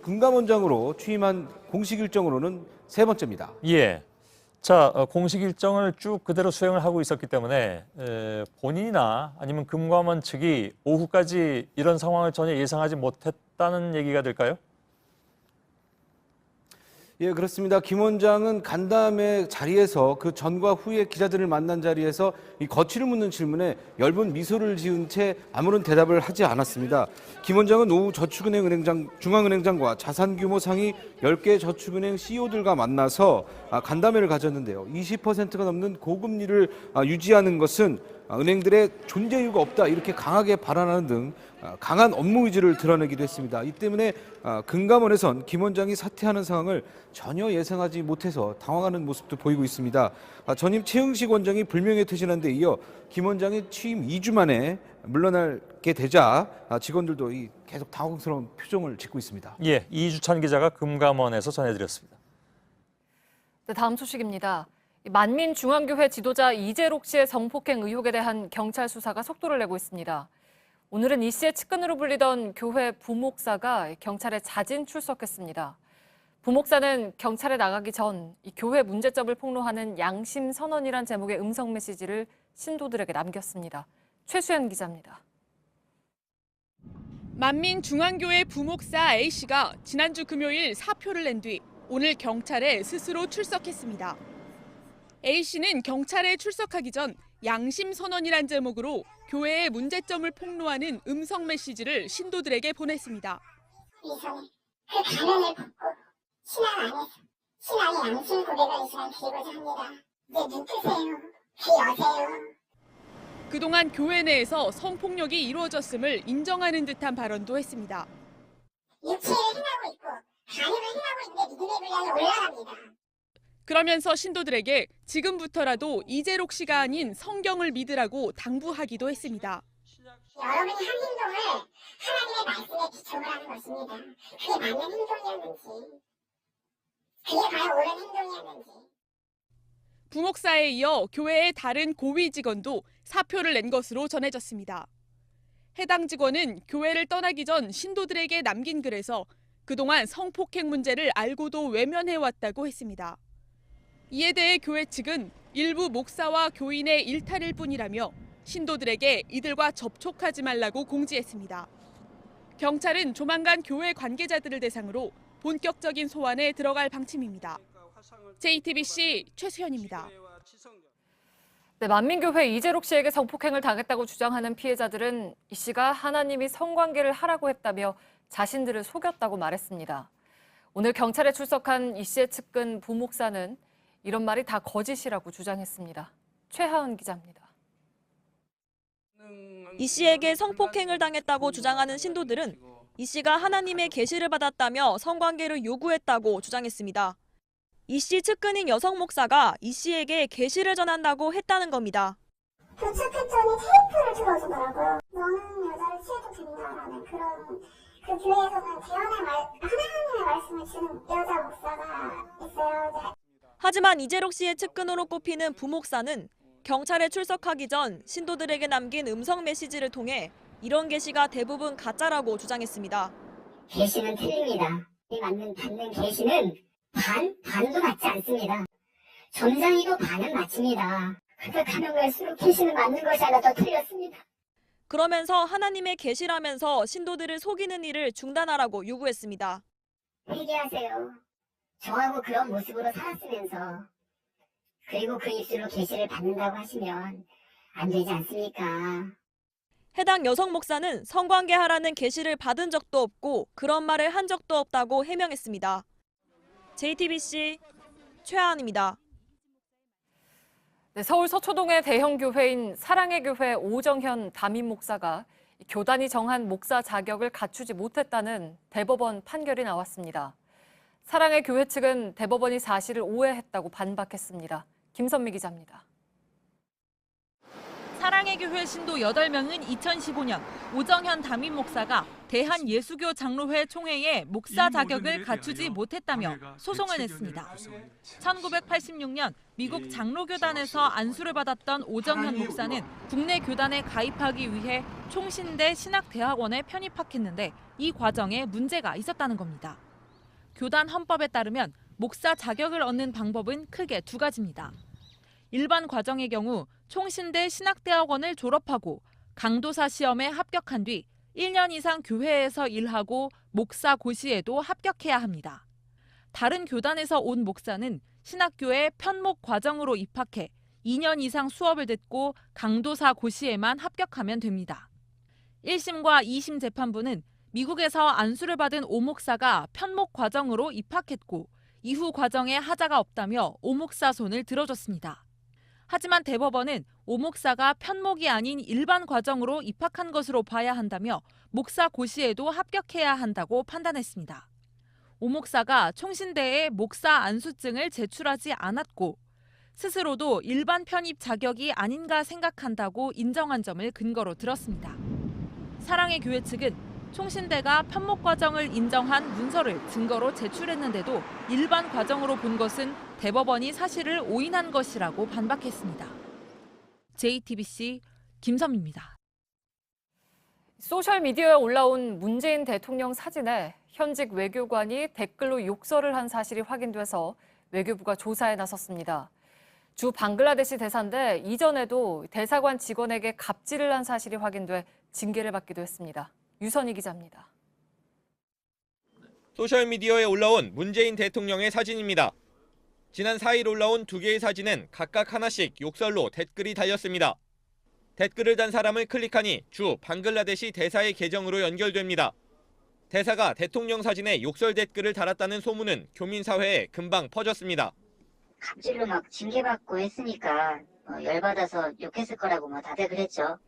금감원장으로 취임한 공식 일정으로는 3번째입니다. 예. 자, 공식 일정을 쭉 그대로 수행을 하고 있었기 때문에 본인이나 아니면 금감원 측이 오후까지 이런 상황을 전혀 예상하지 못했다는 얘기가 될까요? 예, 그렇습니다. 김 원장은 간담회 자리에서 그 전과 후에 기자들을 만난 자리에서 이 거취를 묻는 질문에 엷은 미소를 지은 채 아무런 대답을 하지 않았습니다. 김 원장은 오후 저축은행 중앙은행장과 자산규모 상위 10개 저축은행 CEO들과 만나서 간담회를 가졌는데요. 20%가 넘는 고금리를 유지하는 것은 은행들의 존재 이유가 없다, 이렇게 강하게 발언하는 등 강한 업무 의지를 드러내기도 했습니다. 이 때문에 금감원에선 김 원장이 사퇴하는 상황을 전혀 예상하지 못해서 당황하는 모습도 보이고 있습니다. 전임 최응식 원장이 불명예 퇴진한 데 이어 김 원장이 취임 2주 만에 물러나게 되자 직원들도 계속 당황스러운 표정을 짓고 있습니다. 예, 이주찬 기자가 금감원에서 전해드렸습니다. 네, 다음 소식입니다. 만민중앙교회 지도자 이재록 씨의 성폭행 의혹에 대한 경찰 수사가 속도를 내고 있습니다. 오늘은 이 씨의 측근으로 불리던 교회 부목사가 경찰에 자진 출석했습니다. 부목사는 경찰에 나가기 전 이 교회 문제점을 폭로하는 양심 선언이란 제목의 음성 메시지를 신도들에게 남겼습니다. 최수연 기자입니다. 만민중앙교회 부목사 A씨가 지난주 금요일 사표를 낸 뒤 오늘 경찰에 스스로 출석했습니다. A씨는 경찰에 출석하기 전 양심 선언이란 제목으로 교회의 문제점을 폭로하는 음성 메시지를 신도들에게 보냈습니다. 이전에 그 가면을 벗고 신앙 안에서 신앙의 양심 고백을 이 시간 드리고자 합니다. 이제 눈 뜨세요. 귀 여세요. 그동안 교회 내에서 성폭력이 이루어졌음을 인정하는 듯한 발언도 했습니다. 유치를 행하고 있고 간음을 행하고 있는데 믿음의 분량이 올라갑니다. 그러면서 신도들에게 지금부터라도 이재록 씨가 아닌 성경을 믿으라고 당부하기도 했습니다. 여러분이 한 행동을 하나님의 말씀에 기초를 하는 것입니다. 그게 맞는 행동이었는지, 그게 과연 옳은 행동이었는지. 부목사에 이어 교회의 다른 고위 직원도 사표를 낸 것으로 전해졌습니다. 해당 직원은 교회를 떠나기 전 신도들에게 남긴 글에서 그동안 성폭행 문제를 알고도 외면해왔다고 했습니다. 이에 대해 교회 측은 일부 목사와 교인의 일탈일 뿐이라며 신도들에게 이들과 접촉하지 말라고 공지했습니다. 경찰은 조만간 교회 관계자들을 대상으로 본격적인 소환에 들어갈 방침입니다. JTBC 최수현입니다. 네, 만민교회 이재록 씨에게 성폭행을 당했다고 주장하는 피해자들은 이 씨가 하나님이 성관계를 하라고 했다며 자신들을 속였다고 말했습니다. 오늘 경찰에 출석한 이 씨의 측근 부목사는 이런 말이 다 거짓이라고 주장했습니다. 최하은 기자입니다. 이 씨에게 성폭행을 당했다고 주장하는 신도들은 이 씨가 하나님의 계시를 받았다며 성관계를 요구했다고 주장했습니다. 이 씨 측근인 여성 목사가 이 씨에게 계시를 전한다고 했다는 겁니다. 도착했더니 테이프를 들어주더라고요. 너는 여자를 취해도 된다라는 그 교회에서는 하나님의 말씀을 주는 여자 목사가 있어요. 하지만 이재록 씨의 측근으로 꼽히는 부목사는 경찰에 출석하기 전 신도들에게 남긴 음성 메시지를 통해 이런 계시가 대부분 가짜라고 주장했습니다. 계시는 틀립니다. 받는 계시는 반도 맞지 않습니다. 점장이도 반은 맞습니다. 그렇게 가면 갈수록 계시는 맞는 것이 하나 더 틀렸습니다. 그러면서 하나님의 계시라면서 신도들을 속이는 일을 중단하라고 요구했습니다. 회개하세요. 저하고 그런 모습으로 살았으면서 그리고 그 입술로 계시를 받는다고 하시면 안 되지 않습니까? 해당 여성 목사는 성관계하라는 계시를 받은 적도 없고 그런 말을 한 적도 없다고 해명했습니다. JTBC 최하은입니다. 네, 서울 서초동의 대형 교회인 사랑의 교회 오정현 담임 목사가 교단이 정한 목사 자격을 갖추지 못했다는 대법원 판결이 나왔습니다. 사랑의 교회 측은 대법원이 사실을 오해했다고 반박했습니다. 김선미 기자입니다. 사랑의 교회 신도 8명은 2015년 오정현 담임 목사가 대한예수교 장로회 총회에 목사 자격을 갖추지 못했다며 소송을 냈습니다. 1986년 미국 장로교단에서 안수를 받았던 오정현 목사는 국내 교단에 가입하기 위해 총신대 신학대학원에 편입학했는데 이 과정에 문제가 있었다는 겁니다. 교단 헌법에 따르면 목사 자격을 얻는 방법은 크게 두 가지입니다. 일반 과정의 경우 총신대 신학대학원을 졸업하고 강도사 시험에 합격한 뒤 1년 이상 교회에서 일하고 목사 고시에도 합격해야 합니다. 다른 교단에서 온 목사는 신학교에 편목 과정으로 입학해 2년 이상 수업을 듣고 강도사 고시에만 합격하면 됩니다. 1심과 2심 재판부는 미국에서 안수를 받은 오 목사가 편목 과정으로 입학했고 이후 과정에 하자가 없다며 오 목사 손을 들어줬습니다. 하지만 대법원은 오 목사가 편목이 아닌 일반 과정으로 입학한 것으로 봐야 한다며 목사 고시에도 합격해야 한다고 판단했습니다. 오 목사가 총신대에 목사 안수증을 제출하지 않았고 스스로도 일반 편입 자격이 아닌가 생각한다고 인정한 점을 근거로 들었습니다. 사랑의 교회 측은 총신대가 편목 과정을 인정한 문서를 증거로 제출했는데도 일반 과정으로 본 것은 대법원이 사실을 오인한 것이라고 반박했습니다. JTBC 김섬입니다. 소셜미디어에 올라온 문재인 대통령 사진에 현직 외교관이 댓글로 욕설을 한 사실이 확인돼서 외교부가 조사에 나섰습니다. 주 방글라데시 대사인데 이전에도 대사관 직원에게 갑질을 한 사실이 확인돼 징계를 받기도 했습니다. 유선희 기자입니다. 소셜미디어에 올라온 문재인 대통령의 사진입니다. 지난 4일 올라온 2개의 사진엔 각각 하나씩 욕설로 댓글이 달렸습니다. 댓글을 단 사람을 클릭하니 주 방글라데시 대사의 계정으로 연결됩니다. 대사가 대통령 사진에 욕설 댓글을 달았다는 소문은 교민사회에 금방 퍼졌습니다. 갑질로 막 징계받고 했으니까 열받아서 욕했을 거라고 다들 그랬죠.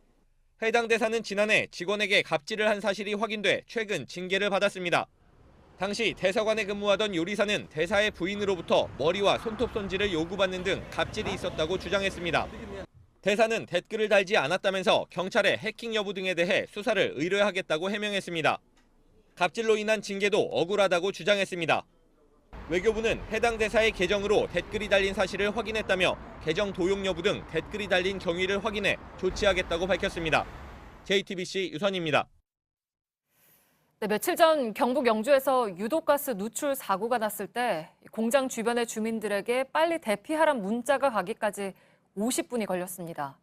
해당 대사는 지난해 직원에게 갑질을 한 사실이 확인돼 최근 징계를 받았습니다. 당시 대사관에 근무하던 요리사는 대사의 부인으로부터 머리와 손톱 손질을 요구받는 등 갑질이 있었다고 주장했습니다. 대사는 댓글을 달지 않았다면서 경찰에 해킹 여부 등에 대해 수사를 의뢰하겠다고 해명했습니다. 갑질로 인한 징계도 억울하다고 주장했습니다. 외교부는 해당 대사의 계정으로 댓글이 달린 사실을 확인했다며 계정 도용 여부 등 댓글이 달린 경위를 확인해 조치하겠다고 밝혔습니다. JTBC 유선입니다. 네, 며칠 전 경북 영주에서 유독가스 누출 사고가 났을 때 공장 주변의 주민들에게 빨리 대피하란 문자가 가기까지 50분이 걸렸습니다.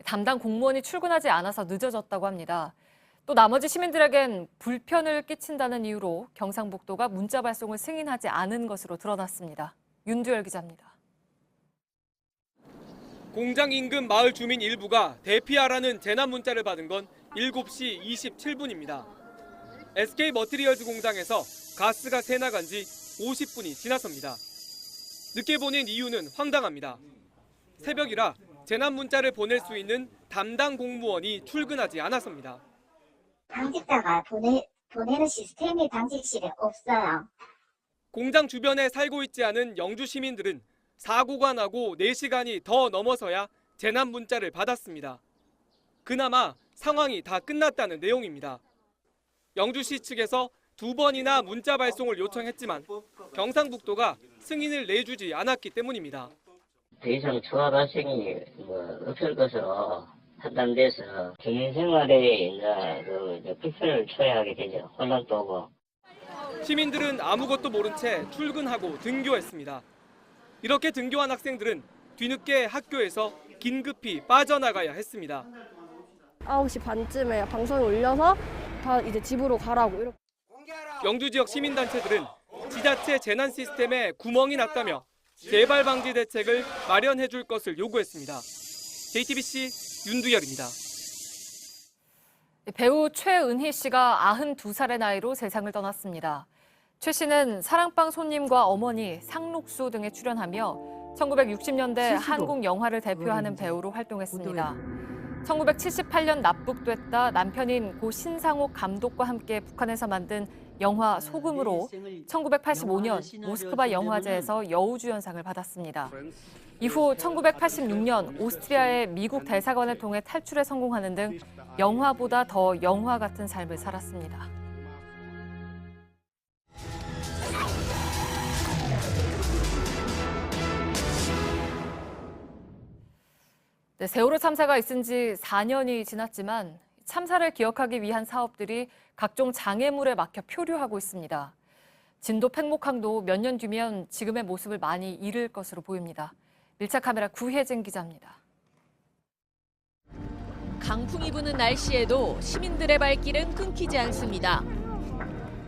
담당 공무원이 출근하지 않아서 늦어졌다고 합니다. 또 나머지 시민들에겐 불편을 끼친다는 이유로 경상북도가 문자 발송을 승인하지 않은 것으로 드러났습니다. 윤두열 기자입니다. 공장 인근 마을 주민 일부가 대피하라는 재난 문자를 받은 건 7시 27분입니다. SK 머티리얼즈 공장에서 가스가 새나간 지 50분이 지나섭니다. 늦게 보낸 이유는 황당합니다. 새벽이라 재난 문자를 보낼 수 있는 담당 공무원이 출근하지 않아서입니다. 당직자가 보내는 시스템이 당직실에 없어요. 공장 주변에 살고 있지 않은 영주 시민들은 사고가 나고 4시간이 더 넘어서야 재난 문자를 받았습니다. 그나마 상황이 다 끝났다는 내용입니다. 영주시 측에서 2번이나 문자 발송을 요청했지만 경상북도가 승인을 내주지 않았기 때문입니다. 더 이상 초과 발생이 없을 것으로 판단돼서 개인 생활에 이제 불편을 초래하게 되죠. 혼란도 오고. 시민들은 아무것도 모른 채 출근하고 등교했습니다. 이렇게 등교한 학생들은 뒤늦게 학교에서 긴급히 빠져나가야 했습니다. 9시 반쯤에 방송이 울려서 다 이제 집으로 가라고 이렇게. 영주 지역 시민단체들은 지자체 재난 시스템에 구멍이 났다며 재발 방지 대책을 마련해 줄 것을 요구했습니다. JTBC 윤두열입니다. 배우 최은희 씨가 92살의 나이로 세상을 떠났습니다. 최 씨는 사랑방 손님과 어머니, 상록수 등에 출연하며 1960년대 한국 영화를 대표하는 배우로 활동했습니다. 1978년 납북됐다 남편인 고 신상옥 감독과 함께 북한에서 만든 영화 소금으로 1985년 모스크바 영화제에서 여우주연상을 받았습니다. 이후 1986년 오스트리아의 미국 대사관을 통해 탈출에 성공하는 등 영화보다 더 영화 같은 삶을 살았습니다. 네, 세월호 참사가 있은 지 4년이 지났지만 참사를 기억하기 위한 사업들이 각종 장애물에 막혀 표류하고 있습니다. 진도 팽목항도 몇 년 뒤면 지금의 모습을 많이 잃을 것으로 보입니다. 밀착 카메라 구혜진 기자입니다. 강풍이 부는 날씨에도 시민들의 발길은 끊기지 않습니다.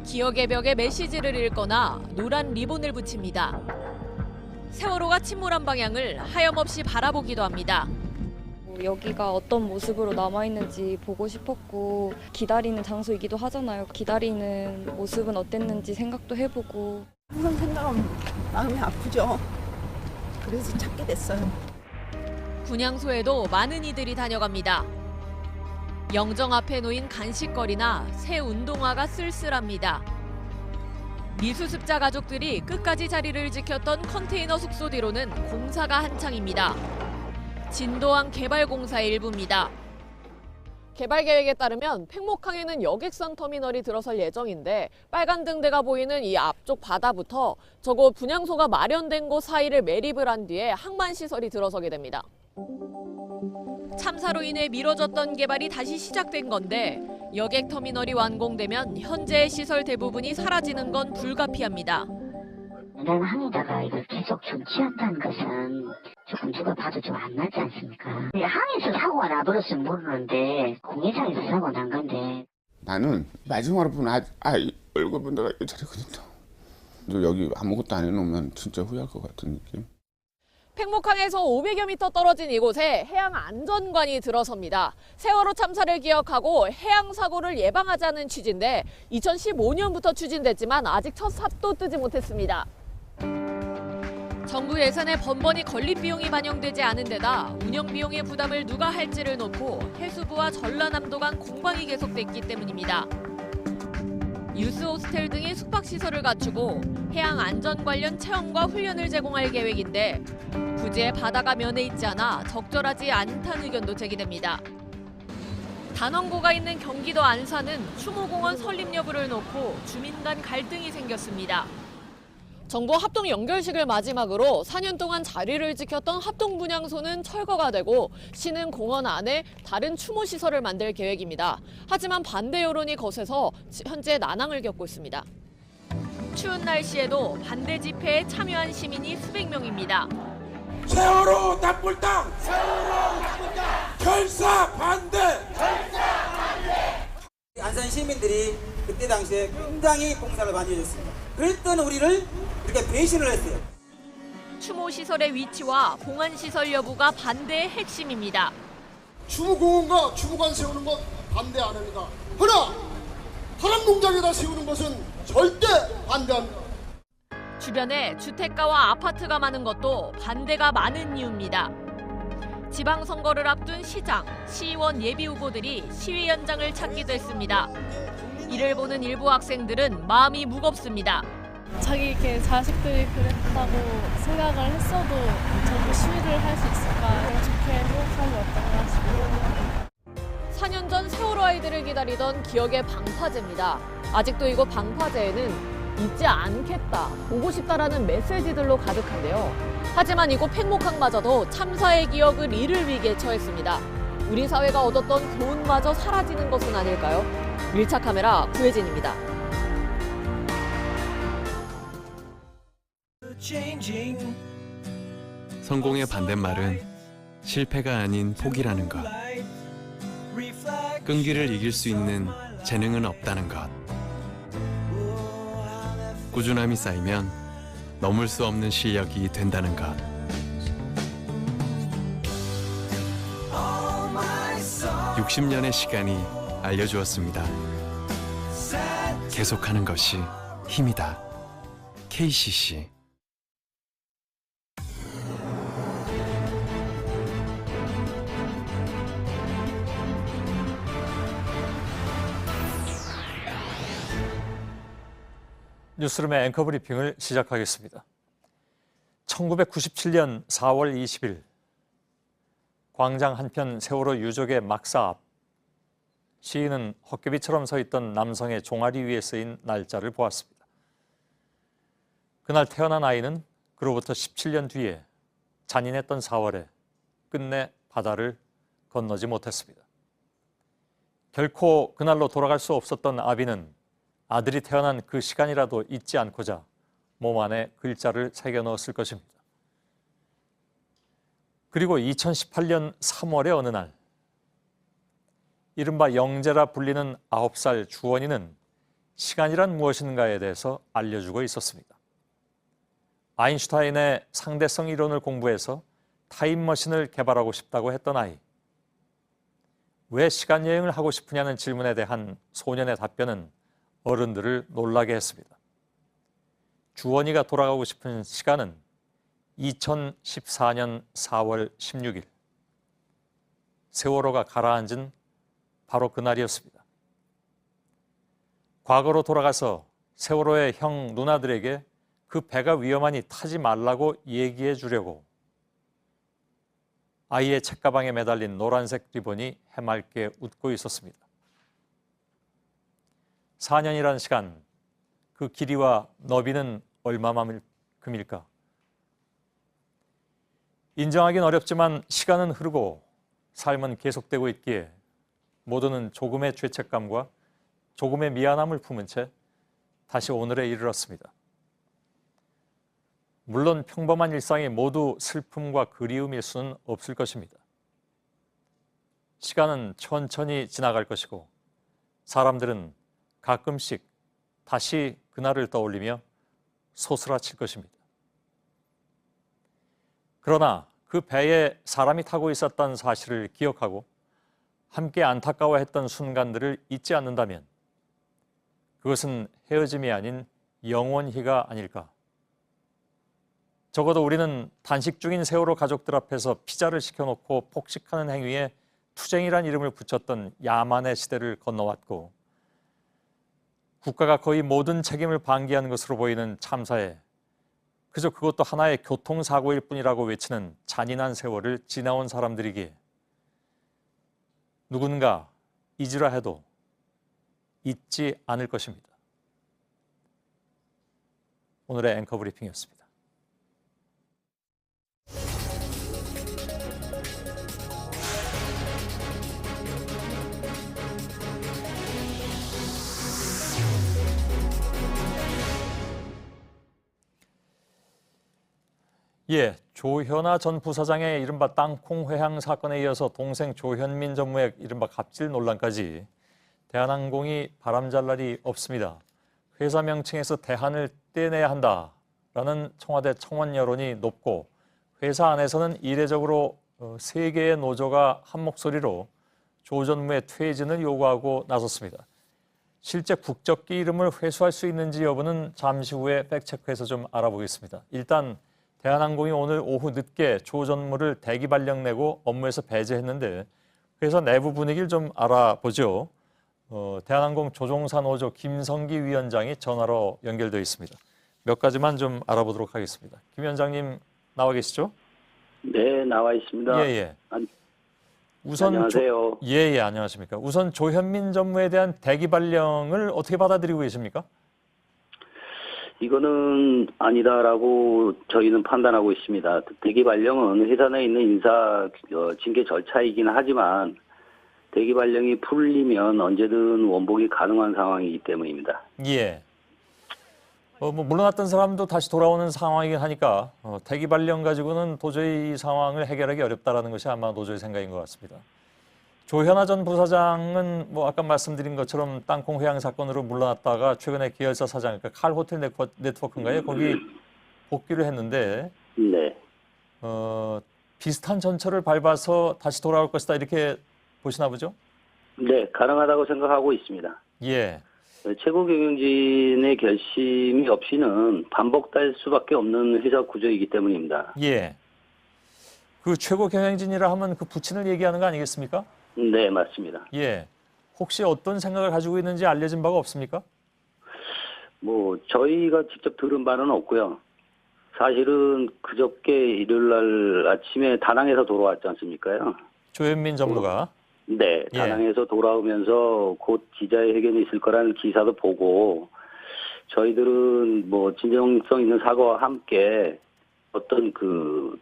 기억의 벽에 메시지를 읽거나 노란 리본을 붙입니다. 세월호가 침몰한 방향을 하염없이 바라보기도 합니다. 여기가 어떤 모습으로 남아있는지 보고 싶었고 기다리는 장소이기도 하잖아요. 기다리는 모습은 어땠는지 생각도 해보고. 항상 생각하면 마음이 아프죠. 그래서 찾게 됐어요. 분향소에도 많은 이들이 다녀갑니다. 영정 앞에 놓인 간식거리나 새 운동화가 쓸쓸합니다. 미수습자 가족들이 끝까지 자리를 지켰던 컨테이너 숙소 뒤로는 공사가 한창입니다. 진도항 개발공사의 일부입니다. 개발 계획에 따르면 팽목항에는 여객선 터미널이 들어설 예정인데 빨간 등대가 보이는 이 앞쪽 바다부터 저곳 분향소가 마련된 곳 사이를 매립을 한 뒤에 항만시설이 들어서게 됩니다. 참사로 인해 미뤄졌던 개발이 다시 시작된 건데 여객 터미널이 완공되면 현재의 시설 대부분이 사라지는 건 불가피합니다. 항에다가 이걸 계속 정치한다는 것은 조금 누가 봐도 좀 안 맞지 않습니까? 항에서 사고가 나버렸으면 모르는데 공해상에서 사고 난 건데. 나는 마지막으로 본 아이 얼굴 본 데가 이 자리거든요. 여기 아무것도 안 해놓으면 진짜 후회할 것 같은 느낌. 팽목항에서 500여 미터 떨어진 이곳에 해양안전관이 들어섭니다. 세월호 참사를 기억하고 해양사고를 예방하자는 취지인데 2015년부터 추진됐지만 아직 첫 삽도 뜨지 못했습니다. 정부 예산에 번번이 건립 비용이 반영되지 않은 데다 운영 비용의 부담을 누가 할지를 놓고 해수부와 전라남도 간 공방이 계속됐기 때문입니다. 유스 호스텔 등의 숙박시설을 갖추고 해양 안전 관련 체험과 훈련을 제공할 계획인데 부지에 바다가 면해 있지 않아 적절하지 않다는 의견도 제기됩니다. 단원고가 있는 경기도 안산은 추모공원 설립 여부를 놓고 주민 간 갈등이 생겼습니다. 정부 합동 연결식을 마지막으로 4년 동안 자리를 지켰던 합동 분향소는 철거가 되고 시는 공원 안에 다른 추모 시설을 만들 계획입니다. 하지만 반대 여론이 거세서 현재 난항을 겪고 있습니다. 추운 날씨에도 반대 집회에 참여한 시민이 수백 명입니다. 세월호 나쁠 땅! 결사 반대! 안산 시민들이 그때 당시에 굉장히 봉사를 많이 해줬습니다. 그랬던 우리를 이렇게 배신을 했어요. 추모 시설의 위치와 공안 시설 여부가 반대의 핵심입니다. 추모공원과 추모관 세우는 것 반대 안 합니다. 그러나 다른 농장에다 세우는 것은 절대 반대합니다. 주변에 주택가와 아파트가 많은 것도 반대가 많은 이유입니다. 지방선거를 앞둔 시장, 시의원 예비 후보들이 시위 현장을 찾기도 했습니다. 이를 보는 일부 학생들은 마음이 무겁습니다. 자기 이렇게 자식들이 그랬다고 생각을 했어도 전부 시위를 할 수 있을까 좋게 생각하면 어떤가 싶습니다. 4년 전 세월호 아이들을 기다리던 기억의 방파제입니다. 아직도 이곳 방파제에는 잊지 않겠다, 보고 싶다라는 메시지들로 가득한데요. 하지만 이곳 팽목항마저도 참사의 기억을 잃을 위기에 처했습니다. 우리 사회가 얻었던 교훈마저 사라지는 것은 아닐까요? 밀착 카메라 구혜진입니다. 성공의 반대말은 실패가 아닌 포기라는 것. 끈기를 이길 수 있는 재능은 없다는 것. 꾸준함이 쌓이면 넘을 수 없는 실력이 된다는 것. (60년의) 시간이 알려주었습니다. 계속하는 것이 힘이다. KCC. 뉴스룸의 앵커 브리핑을 시작하겠습니다. 1997년 4월 20일 광장 한편 세월호 유족의 막사 앞 시인은 헛개비처럼 서 있던 남성의 종아리 위에 쓰인 날짜를 보았습니다. 그날 태어난 아이는 그로부터 17년 뒤에 잔인했던 4월에 끝내 바다를 건너지 못했습니다. 결코 그날로 돌아갈 수 없었던 아비는 아들이 태어난 그 시간이라도 잊지 않고자 몸 안에 글자를 새겨 넣었을 것입니다. 그리고 2018년 3월의 어느 날 이른바 영재라 불리는 9살 주원이는 시간이란 무엇인가에 대해서 알려주고 있었습니다. 아인슈타인의 상대성 이론을 공부해서 타임머신을 개발하고 싶다고 했던 아이. 왜 시간여행을 하고 싶으냐는 질문에 대한 소년의 답변은 어른들을 놀라게 했습니다. 주원이가 돌아가고 싶은 시간은 2014년 4월 16일. 세월호가 가라앉은 바로 그날이었습니다. 과거로 돌아가서 세월호의 형 누나들에게 그 배가 위험하니 타지 말라고 얘기해 주려고 아이의 책가방에 매달린 노란색 리본이 해맑게 웃고 있었습니다. 4년이란 시간, 그 길이와 너비는 얼마만큼일까? 인정하긴 어렵지만 시간은 흐르고 삶은 계속되고 있기에 모두는 조금의 죄책감과 조금의 미안함을 품은 채 다시 오늘에 이르렀습니다. 물론 평범한 일상이 모두 슬픔과 그리움일 수는 없을 것입니다. 시간은 천천히 지나갈 것이고 사람들은 가끔씩 다시 그날을 떠올리며 소스라칠 것입니다. 그러나 그 배에 사람이 타고 있었던 사실을 기억하고 함께 안타까워했던 순간들을 잊지 않는다면 그것은 헤어짐이 아닌 영원히가 아닐까. 적어도 우리는 단식 중인 세월호 가족들 앞에서 피자를 시켜놓고 폭식하는 행위에 투쟁이란 이름을 붙였던 야만의 시대를 건너왔고 국가가 거의 모든 책임을 방기한 것으로 보이는 참사에 그저 그것도 하나의 교통사고일 뿐이라고 외치는 잔인한 세월을 지나온 사람들이기에 누군가 잊으라 해도 잊지 않을 것입니다. 오늘의 앵커 브리핑이었습니다. 예, 조현아 전 부사장의 이른바 땅콩 회항 사건에 이어서 동생 조현민 전무의 이른바 갑질 논란까지 대한항공이 바람잘 날이 없습니다. 회사 명칭에서 대한을 떼내야 한다라는 청와대 청원 여론이 높고 회사 안에서는 이례적으로 3개의 노조가 한 목소리로 조 전무의 퇴진을 요구하고 나섰습니다. 실제 국적기 이름을 회수할 수 있는지 여부는 잠시 후에 팩트체크해서 좀 알아보겠습니다. 일단 대한항공이 오늘 오후 늦게 조 전무를 대기 발령 내고 업무에서 배제했는데 회사 내부 분위기를 좀 알아보죠. 대한항공 조종사 노조 김성기 위원장이 전화로 연결되어 있습니다. 몇 가지만 좀 알아보도록 하겠습니다. 김 위원장님 나와 계시죠? 네, 나와 있습니다. 예. 우선 안녕하세요. 예, 안녕하십니까. 우선 조현민 전무에 대한 대기 발령을 어떻게 받아들이고 계십니까? 이거는 아니다라고 저희는 판단하고 있습니다. 대기 발령은 회사 내에 있는 인사 징계 절차이긴 하지만 대기 발령이 풀리면 언제든 원복이 가능한 상황이기 때문입니다. 예. 뭐 물러났던 사람도 다시 돌아오는 상황이긴 하니까 대기 발령 가지고는 도저히 이 상황을 해결하기 어렵다라는 것이 아마 노조의 생각인 것 같습니다. 조현아 전 부사장은 뭐 아까 말씀드린 것처럼 땅콩 회항 사건으로 물러났다가 최근에 계열사 사장, 그러니까 칼 호텔 네트워크인가요? 거기 복귀를 했는데 네. 비슷한 전철을 밟아서 다시 돌아올 것이다 이렇게 보시나 보죠? 네, 가능하다고 생각하고 있습니다. 예. 최고 경영진의 결심이 없이는 반복될 수밖에 없는 회사 구조이기 때문입니다. 예. 그 최고 경영진이라 하면 그 부친을 얘기하는 거 아니겠습니까? 네, 맞습니다. 예. 혹시 어떤 생각을 가지고 있는지 알려진 바가 없습니까? 뭐 저희가 직접 들은 바는 없고요. 사실은 그저께 일요일 날 아침에 다낭에서 돌아왔지 않습니까요? 조현민 전무가. 네, 다낭에서 돌아오면서 곧 기자회견이 있을 거라는 기사도 보고 저희들은 뭐 진정성 있는 사과와 함께 어떤 그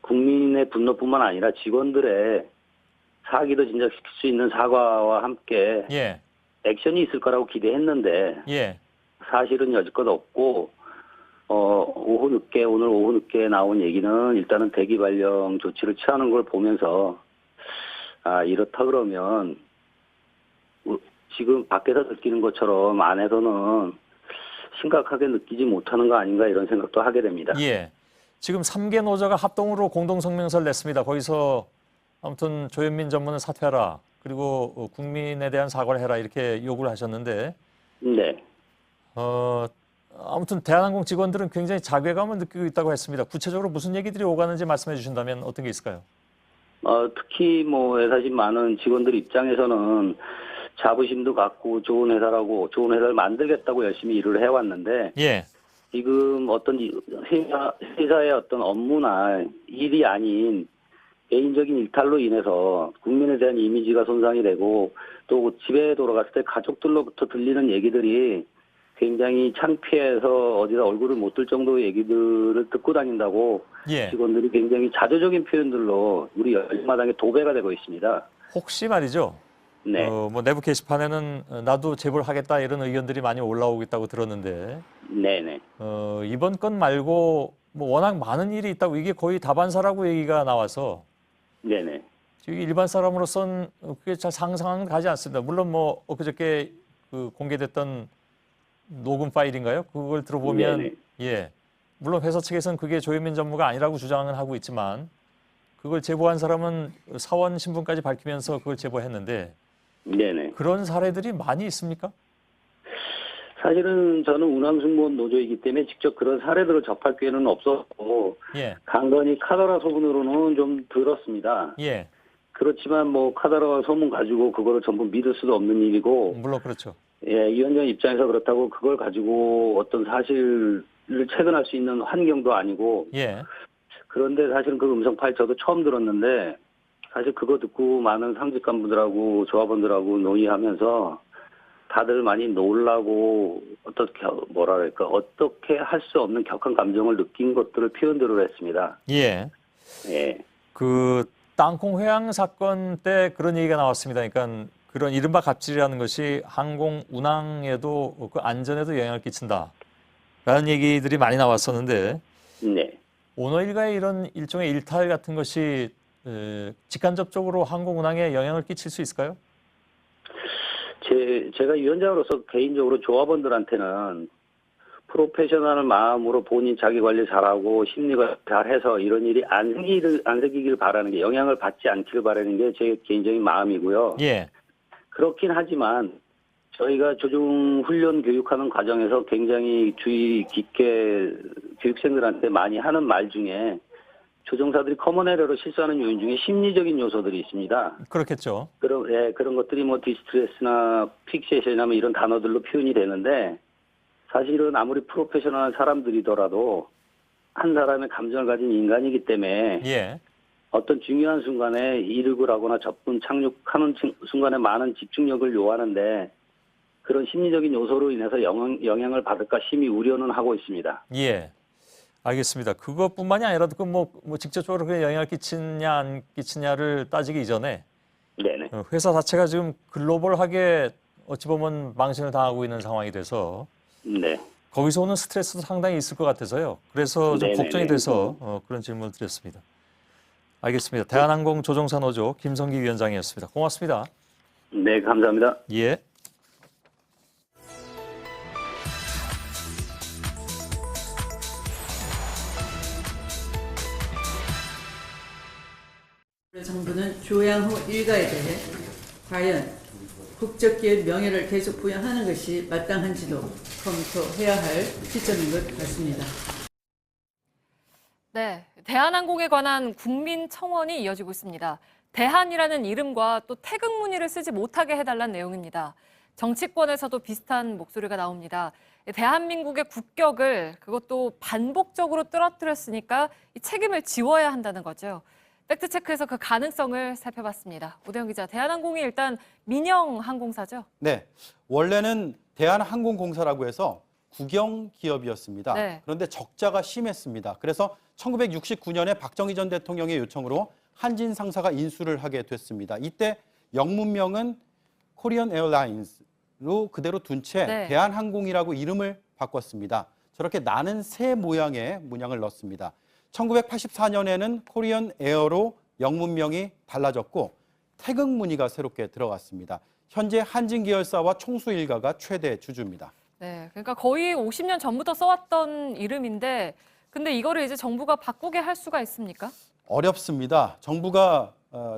국민의 분노뿐만 아니라 직원들의 사기도 진작시킬 수 있는 사과와 함께 액션이 있을 거라고 기대했는데 사실은 여지껏 없고 오늘 오후 늦게 나온 얘기는 일단은 대기 발령 조치를 취하는 걸 보면서 이렇다 그러면 지금 밖에서 느끼는 것처럼 안에서는 심각하게 느끼지 못하는 거 아닌가 이런 생각도 하게 됩니다. 예. 지금 3개 노조가 합동으로 공동성명서를 냈습니다. 거기서 아무튼 조현민 전무는 사퇴하라. 그리고 국민에 대한 사과를 해라. 이렇게 요구를 하셨는데 네. 아무튼 대한항공 직원들은 굉장히 자괴감을 느끼고 있다고 했습니다. 구체적으로 무슨 얘기들이 오가는지 말씀해 주신다면 어떤 게 있을까요? 특히 뭐 회사진 많은 직원들 입장에서는 자부심도 갖고 좋은 회사를 만들겠다고 열심히 일을 해왔는데 지금 어떤 회사의 어떤 업무나 일이 아닌 개인적인 일탈로 인해서 국민에 대한 이미지가 손상이 되고 또 집에 돌아갔을 때 가족들로부터 들리는 얘기들이 굉장히 창피해서 어디다 얼굴을 못 들 정도의 얘기들을 듣고 다닌다고 예. 직원들이 굉장히 자조적인 표현들로 우리 열마당에 도배가 되고 있습니다. 혹시 말이죠. 네. 뭐 내부 게시판에는 나도 제보를 하겠다 이런 의견들이 많이 올라오고 있다고 들었는데 네네. 이번 건 말고 뭐 워낙 많은 일이 있다고 이게 거의 다반사라고 얘기가 나와서 네네. 일반 사람으로선 그게 잘 상상은 가지 않습니다. 물론 뭐 엊그저께 그 공개됐던 녹음 파일인가요? 그걸 들어보면 네네. 예, 물론 회사 측에서는 그게 조현민 전무가 아니라고 주장은 하고 있지만 그걸 제보한 사람은 사원 신분까지 밝히면서 그걸 제보했는데 네네. 그런 사례들이 많이 있습니까? 사실은 저는 운항승무원 노조이기 때문에 직접 그런 사례들을 접할 기회는 없었고 예, 간간히 카더라 소문으로는 좀 들었습니다. 예, 그렇지만 뭐 카더라 소문 가지고 그거를 전부 믿을 수도 없는 일이고 물론 그렇죠. 예, 위원장 입장에서 그렇다고 그걸 가지고 어떤 사실을 체근할 수 있는 환경도 아니고 예, 그런데 사실은 그 음성 파일 저도 처음 들었는데 사실 그거 듣고 많은 상직간부들하고 조합원들하고 논의하면서 다들 많이 놀라고 어떻게 뭐랄까 어떻게 할 수 없는 격한 감정을 느낀 것들을 표현들을 했습니다. 예. 예. 그 땅콩 회항 사건 때 그런 얘기가 나왔습니다. 그러니까 그런 이른바 갑질이라는 것이 항공 운항에도 그 안전에도 영향을 끼친다라는 얘기들이 많이 나왔었는데 네. 오너 일가의 이런 일종의 일탈 같은 것이 직간접적으로 항공 운항에 영향을 끼칠 수 있을까요? 제가 위원장으로서 개인적으로 조합원들한테는 프로페셔널한 마음으로 본인 자기 관리 잘하고 심리가 잘해서 이런 일이 안 생기길 바라는 게 영향을 받지 않기를 바라는 게 제 개인적인 마음이고요. 예. 그렇긴 하지만 저희가 조종 훈련 교육하는 과정에서 굉장히 주의 깊게 교육생들한테 많이 하는 말 중에 조종사들이 커먼 에러로 실수하는 요인 중에 심리적인 요소들이 있습니다. 그렇겠죠. 그런 것들이 뭐 디스트레스나 픽세이션이나 뭐 이런 단어들로 표현이 되는데 사실은 아무리 프로페셔널한 사람들이더라도 한 사람의 감정을 가진 인간이기 때문에 예. 어떤 중요한 순간에 이륙을 하거나 접근, 착륙하는 순간에 많은 집중력을 요하는데 그런 심리적인 요소로 인해서 영향을 받을까 심히 우려는 하고 있습니다. 예. 알겠습니다. 그것뿐만이 아니라도 그 뭐 직접적으로 그게 영향을 끼치냐 안 끼치냐를 따지기 이전에 네네. 회사 자체가 지금 글로벌하게 어찌 보면 망신을 당하고 있는 상황이 돼서 네. 거기서 오는 스트레스도 상당히 있을 것 같아서요. 그래서 좀 네네네. 걱정이 돼서 그런 질문을 드렸습니다. 알겠습니다. 대한항공 조종사 노조 김성기 위원장이었습니다. 고맙습니다. 네, 감사합니다. 예. 정부는 조양 후 일가에 대해 과연 국적기의 명예를 계속 부여하는 것이 마땅한지도 검토해야 할 시점인 것 같습니다. 네, 대한항공에 관한 국민청원이 이어지고 있습니다. 대한이라는 이름과 또 태극 무늬를 쓰지 못하게 해달라는 내용입니다. 정치권에서도 비슷한 목소리가 나옵니다. 대한민국의 국격을 그것도 반복적으로 떨어뜨렸으니까 이 책임을 지워야 한다는 거죠. 팩트체크에서 그 가능성을 살펴봤습니다. 오대영 기자, 대한항공이 일단 민영 항공사죠? 네, 원래는 대한항공공사라고 해서 국영 기업이었습니다. 네. 그런데 적자가 심했습니다. 그래서 1969년에 박정희 전 대통령의 요청으로 한진 상사가 인수를 하게 됐습니다. 이때 영문명은 코리안 에어라인스로 그대로 둔 채 네. 대한항공이라고 이름을 바꿨습니다. 저렇게 나는 새 모양의 문양을 넣었습니다. 1984년에는 코리안 에어로 영문명이 달라졌고 태극 무늬가 새롭게 들어갔습니다. 현재 한진 계열사와 총수 일가가 최대 주주입니다. 네, 그러니까 거의 50년 전부터 써왔던 이름인데 근데 이거를 이제 정부가 바꾸게 할 수가 있습니까? 어렵습니다. 정부가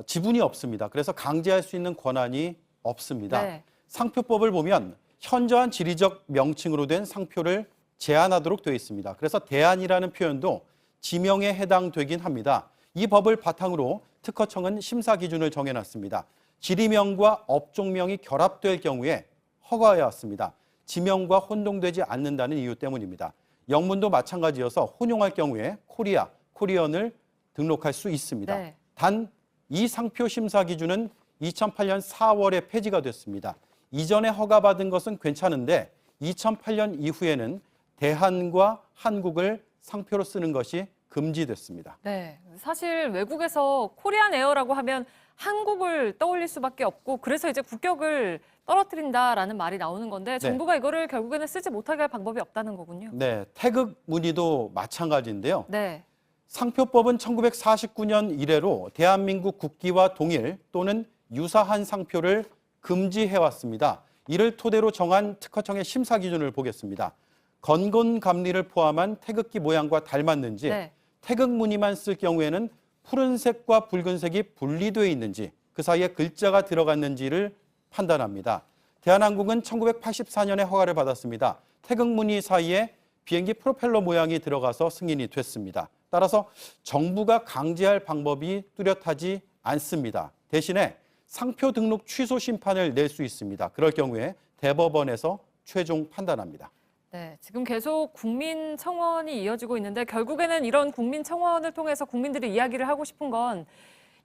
지분이 없습니다. 그래서 강제할 수 있는 권한이 없습니다. 네. 상표법을 보면 현저한 지리적 명칭으로 된 상표를 제한하도록 되어 있습니다. 그래서 대안이라는 표현도 지명에 해당되긴 합니다. 이 법을 바탕으로 특허청은 심사 기준을 정해놨습니다. 지리명과 업종명이 결합될 경우에 허가해야 했습니다. 지명과 혼동되지 않는다는 이유 때문입니다. 영문도 마찬가지여서 혼용할 경우에 코리아, 코리언을 등록할 수 있습니다. 네. 단 이 상표 심사 기준은 2008년 4월에 폐지가 됐습니다. 이전에 허가받은 것은 괜찮은데 2008년 이후에는 대한과 한국을 상표로 쓰는 것이 금지됐습니다. 네, 사실 외국에서 코리안 에어라고 하면 한국을 떠올릴 수밖에 없고 그래서 이제 국격을 떨어뜨린다라는 말이 나오는 건데 정부가 이거를 결국에는 쓰지 못하게 할 방법이 없다는 거군요. 네, 태극 무늬도 마찬가지인데요. 네. 상표법은 1949년 이래로 대한민국 국기와 동일 또는 유사한 상표를 금지해왔습니다. 이를 토대로 정한 특허청의 심사 기준을 보겠습니다. 건곤감리를 포함한 태극기 모양과 닮았는지, 네. 태극 무늬만 쓸 경우에는 푸른색과 붉은색이 분리되어 있는지, 그 사이에 글자가 들어갔는지를 판단합니다. 대한항공은 1984년에 허가를 받았습니다. 태극 무늬 사이에 비행기 프로펠러 모양이 들어가서 승인이 됐습니다. 따라서 정부가 강제할 방법이 뚜렷하지 않습니다. 대신에 상표 등록 취소 심판을 낼 수 있습니다. 그럴 경우에 대법원에서 최종 판단합니다. 네, 지금 계속 국민 청원이 이어지고 있는데 결국에는 이런 국민 청원을 통해서 국민들이 이야기를 하고 싶은 건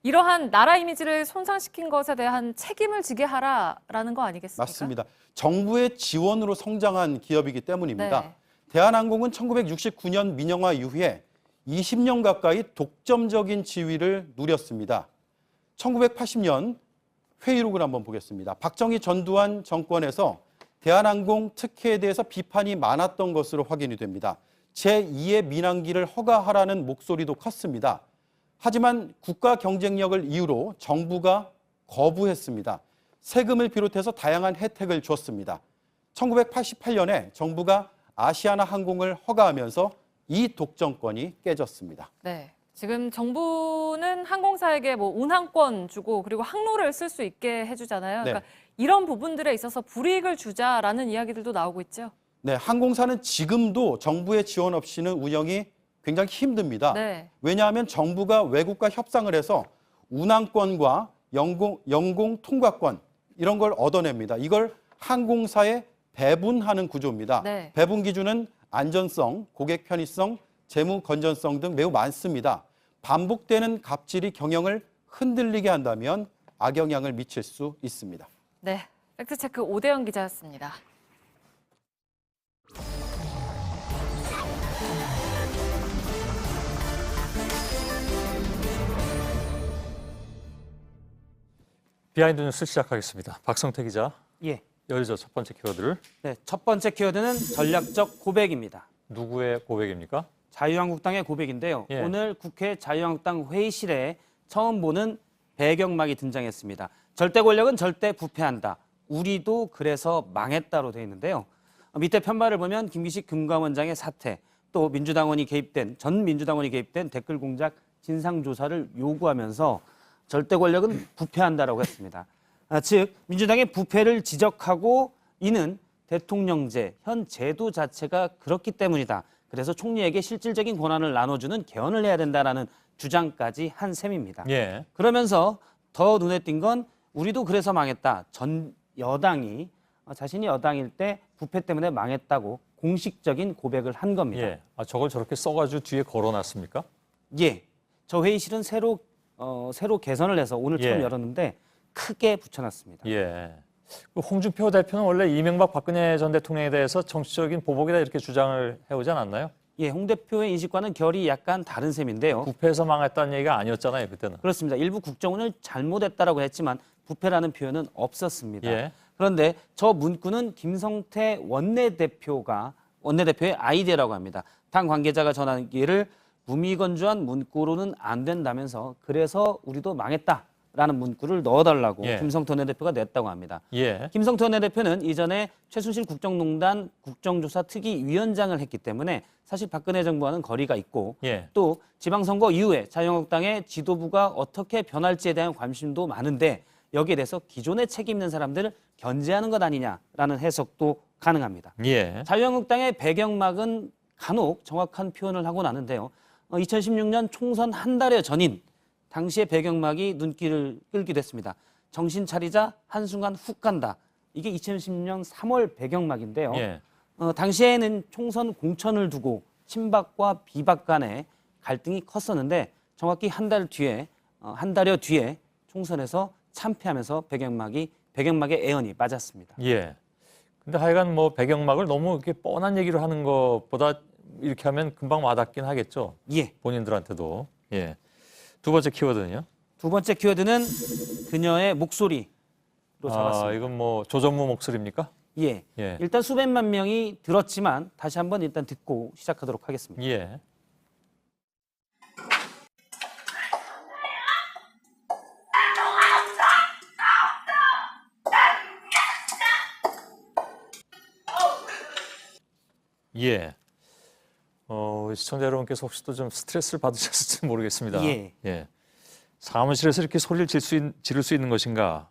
이러한 나라 이미지를 손상시킨 것에 대한 책임을 지게 하라라는 거 아니겠습니까? 맞습니다. 정부의 지원으로 성장한 기업이기 때문입니다. 네. 대한항공은 1969년 민영화 이후에 20년 가까이 독점적인 지위를 누렸습니다. 1980년 회의록을 한번 보겠습니다. 박정희 전두환 정권에서 대한항공 특혜에 대해서 비판이 많았던 것으로 확인이 됩니다. 제2의 민항기를 허가하라는 목소리도 컸습니다. 하지만 국가 경쟁력을 이유로 정부가 거부했습니다. 세금을 비롯해서 다양한 혜택을 줬습니다. 1988년에 정부가 아시아나 항공을 허가하면서 이 독점권이 깨졌습니다. 네. 지금 정부는 항공사에게 뭐 운항권 주고 그리고 항로를 쓸 수 있게 해주잖아요. 네. 그러니까 이런 부분들에 있어서 불이익을 주자라는 이야기들도 나오고 있죠. 네, 항공사는 지금도 정부의 지원 없이는 운영이 굉장히 힘듭니다. 네. 왜냐하면 정부가 외국과 협상을 해서 운항권과 영공 통과권 이런 걸 얻어냅니다. 이걸 항공사에 배분하는 구조입니다. 네. 배분 기준은 안전성, 고객 편의성, 재무 건전성 등 매우 많습니다. 반복되는 갑질이 경영을 흔들리게 한다면 악영향을 미칠 수 있습니다. 네, 팩트체크 오대영 기자였습니다. 비하인드 뉴스 시작하겠습니다. 박성태 기자. 예. 열죠 첫 번째 키워드를. 네, 첫 번째 키워드는 전략적 고백입니다. 누구의 고백입니까? 자유한국당의 고백인데요. 예. 오늘 국회 자유한국당 회의실에 처음 보는 배경막이 등장했습니다. 절대 권력은 절대 부패한다. 우리도 그래서 망했다로 되어 있는데요. 밑에 편말을 보면 김기식 금감원장의 사퇴, 또 전 민주당원이 개입된 댓글 공작 진상조사를 요구하면서 절대 권력은 부패한다라고 했습니다. 즉 민주당의 부패를 지적하고 이는 대통령제, 현 제도 자체가 그렇기 때문이다. 그래서 총리에게 실질적인 권한을 나눠주는 개헌을 해야 된다라는 주장까지 한 셈입니다. 예. 그러면서 더 눈에 띈 건 우리도 그래서 망했다. 전 여당이 자신이 여당일 때 부패 때문에 망했다고 공식적인 고백을 한 겁니다. 예. 저걸 저렇게 써가지고 뒤에 걸어놨습니까? 예. 저 회의실은 새로 개선을 해서 오늘 처음 예. 열었는데 크게 붙여놨습니다. 예. 홍준표 대표는 원래 이명박 박근혜 전 대통령에 대해서 정치적인 보복이다 이렇게 주장을 해오지 않았나요? 예, 홍 대표의 인식과는 결이 약간 다른 셈인데요. 부패해서 망했다는 얘기가 아니었잖아요, 그때는. 그렇습니다. 일부 국정원을 잘못했다라고 했지만 부패라는 표현은 없었습니다. 예. 그런데 저 문구는 김성태 원내대표의 아이디어라고 합니다. 당 관계자가 전하기를 무미건조한 문구로는 안 된다면서 그래서 우리도 망했다라는 문구를 넣어달라고 예. 김성태 원내대표가 냈다고 합니다. 예. 김성태 원내대표는 이전에 최순실 국정농단 국정조사 특위위원장을 했기 때문에 사실 박근혜 정부와는 거리가 있고 예. 또 지방선거 이후에 자유한국당의 지도부가 어떻게 변할지에 대한 관심도 많은데 여기에 대해서 기존에 책임 있는 사람들을 견제하는 것 아니냐라는 해석도 가능합니다. 예. 자유한국당의 배경막은 간혹 정확한 표현을 하고 나는데요. 2016년 총선 한 달여 전인 당시의 배경막이 눈길을 끌기도 했습니다. 정신 차리자 한순간 훅 간다. 이게 2016년 3월 배경막인데요. 예. 당시에는 총선 공천을 두고 친박과 비박 간의 갈등이 컸었는데 정확히 한 달 뒤에 한 달여 뒤에 총선에서 참패하면서 배경막에 애언이 맞았습니다. 예. 근데 하여간 뭐 배경막을 너무 이렇게 뻔한 얘기를 하는 것보다 이렇게 하면 금방 와닿긴 하겠죠. 예. 본인들한테도. 예. 두 번째 키워드는요? 두 번째 키워드는 그녀의 목소리로 잡았습니다. 이건 뭐 조전무 목소리입니까? 예. 예. 일단 수백만 명이 들었지만 다시 한번 일단 듣고 시작하도록 하겠습니다. 예. 예. 시청자 여러분께서 혹시 또 좀 스트레스를 받으셨을지 모르겠습니다. 예. 사무실에서 이렇게 소리를 지를 수 있는 것인가?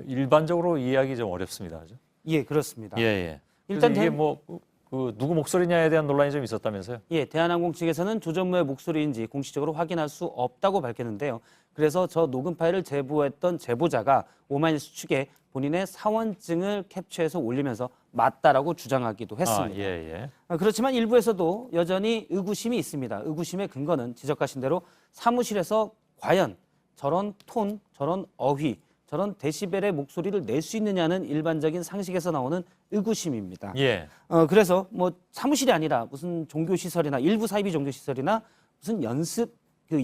일반적으로 이해하기 좀 어렵습니다. 그죠? 예, 그렇습니다. 예. 일단 이게 누구 목소리냐에 대한 논란이 좀 있었다면서요? 예, 대한항공 측에서는 조전무의 목소리인지 공식적으로 확인할 수 없다고 밝혔는데요. 그래서 저 녹음 파일을 제보했던 제보자가 오마이뉴스 측에 본인의 사원증을 캡처해서 올리면서 맞다라고 주장하기도 했습니다. 예. 그렇지만 일부에서도 여전히 의구심이 있습니다. 의구심의 근거는 지적하신 대로 사무실에서 과연 저런 톤, 저런 어휘, 저런 데시벨의 목소리를 낼 수 있느냐는 일반적인 상식에서 나오는 의구심입니다. 예. 그래서 뭐 사무실이 아니라 무슨 종교시설이나 일부 사이비 종교시설이나 무슨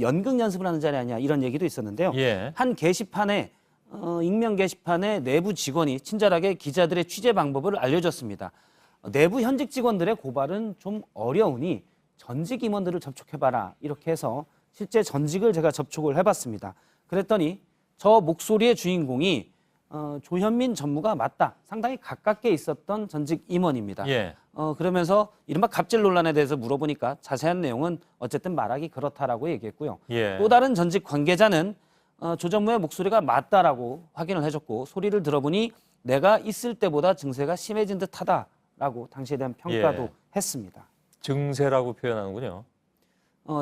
연극 연습을 하는 자리 아니냐 이런 얘기도 있었는데요. 예. 한 게시판에 익명 게시판에 내부 직원이 친절하게 기자들의 취재 방법을 알려줬습니다. 내부 현직 직원들의 고발은 좀 어려우니 전직 임원들을 접촉해봐라 이렇게 해서 실제 전직을 제가 접촉을 해봤습니다. 그랬더니 저 목소리의 주인공이 조현민 전무가 맞다. 상당히 가깝게 있었던 전직 임원입니다. 예. 그러면서 이른바 갑질 논란에 대해서 물어보니까 자세한 내용은 어쨌든 말하기 그렇다라고 얘기했고요. 예. 또 다른 전직 관계자는 조전무의 목소리가 맞다라고 확인을 해줬고 소리를 들어보니 내가 있을 때보다 증세가 심해진 듯하다라고 당시에 대한 평가도 했습니다. 증세라고 표현하는군요.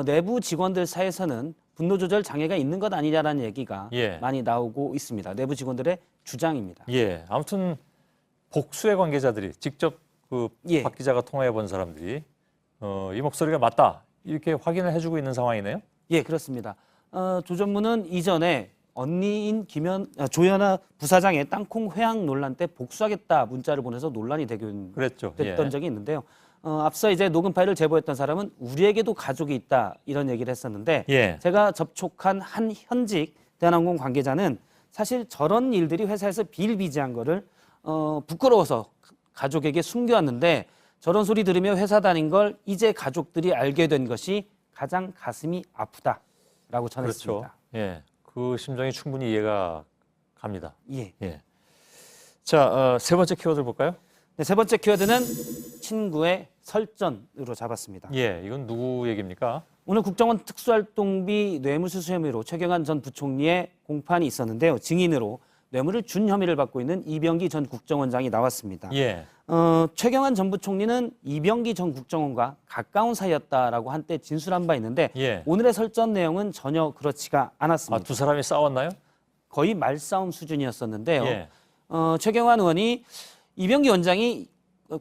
내부 직원들 사이에서는 분노 조절 장애가 있는 것 아니냐라는 얘기가 많이 나오고 있습니다. 내부 직원들의 주장입니다. 예. 아무튼 복수의 관계자들이 직접 박 기자가 통화해 본 사람들이 이 목소리가 맞다 이렇게 확인을 해주고 있는 상황이네요. 예, 그렇습니다. 조전무는 이전에 언니인 조현아 부사장의 땅콩 회항 논란 때 복수하겠다 문자를 보내서 논란이 됐던 적이 있는데요. 앞서 이제 녹음 파일을 제보했던 사람은 우리에게도 가족이 있다 이런 얘기를 했었는데 제가 접촉한 한 현직 대한항공 관계자는 사실 저런 일들이 회사에서 비일비재한 거를 부끄러워서 가족에게 숨겨왔는데 저런 소리 들으며 회사 다닌 걸 이제 가족들이 알게 된 것이 가장 가슴이 아프다라고 전했습니다. 그렇죠. 예, 그 심정이 충분히 이해가 갑니다. 예. 자, 세 번째 키워드를 볼까요? 네, 세 번째 키워드는 친구의 설전으로 잡았습니다. 예, 이건 누구 얘기입니까? 오늘 국정원 특수활동비 뇌물수수 혐의로 최경환 전 부총리의 공판이 있었는데요. 증인으로 뇌물을 준 혐의를 받고 있는 이병기 전 국정원장이 나왔습니다. 최경환 전 부총리는 이병기 전 국정원과 가까운 사이였다라고 한때 진술한 바 있는데 오늘의 설전 내용은 전혀 그렇지가 않았습니다. 두 사람이 싸웠나요? 거의 말싸움 수준이었었는데요. 최경환 의원이 이병기 원장이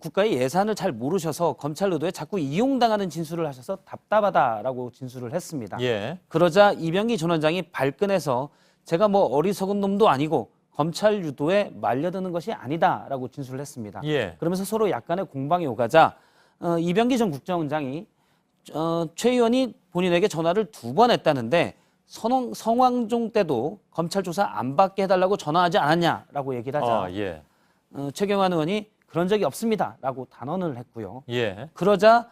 국가의 예산을 잘 모르셔서 검찰 의도에 자꾸 이용당하는 진술을 하셔서 답답하다라고 진술을 했습니다. 그러자 이병기 전 원장이 발끈해서 제가 뭐 어리석은 놈도 아니고 검찰 유도에 말려드는 것이 아니다라고 진술을 했습니다. 그러면서 서로 약간의 공방이 오가자 이병기 전 국정원장이 최 의원이 본인에게 전화를 2번 했다는데 성황종 때도 검찰 조사 안 받게 해달라고 전화하지 않았냐라고 얘기를 하자 최경환 의원이 그런 적이 없습니다라고 단언을 했고요. 그러자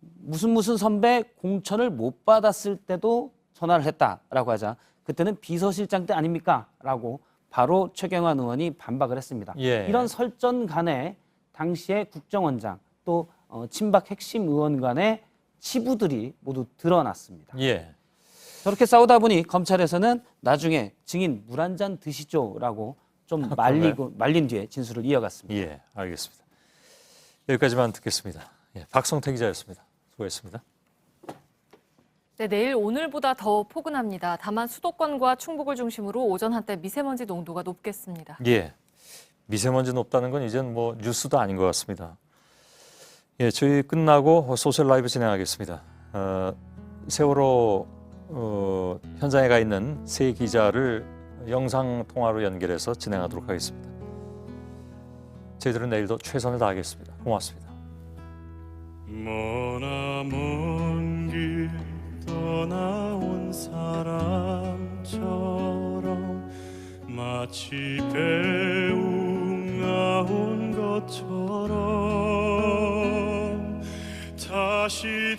무슨 선배 공천을 못 받았을 때도 전화를 했다라고 하자 그때는 비서실장 때 아닙니까? 라고 바로 최경환 의원이 반박을 했습니다. 이런 설전 간에 당시의 국정원장 또 친박 핵심 의원 간의 치부들이 모두 드러났습니다. 저렇게 싸우다 보니 검찰에서는 나중에 증인 물 한 잔 드시죠라고 좀 말린 뒤에 진술을 이어갔습니다. 알겠습니다. 여기까지만 듣겠습니다. 박성태 기자였습니다. 수고했습니다. 네, 내일 오늘보다 더 포근합니다. 다만 수도권과 충북을 중심으로 오전 한때 미세먼지 농도가 높겠습니다. 미세먼지 높다는 건 이젠 뭐 뉴스도 아닌 것 같습니다. 저희 끝나고 소셜 라이브 진행하겠습니다. 세월호 현장에 가 있는 세 기자를 영상 통화로 연결해서 진행하도록 하겠습니다. 저희들은 내일도 최선을 다하겠습니다. 고맙습니다. 머나먼 길 떠나온 사람처럼 마치 배웅나온 것처럼 다시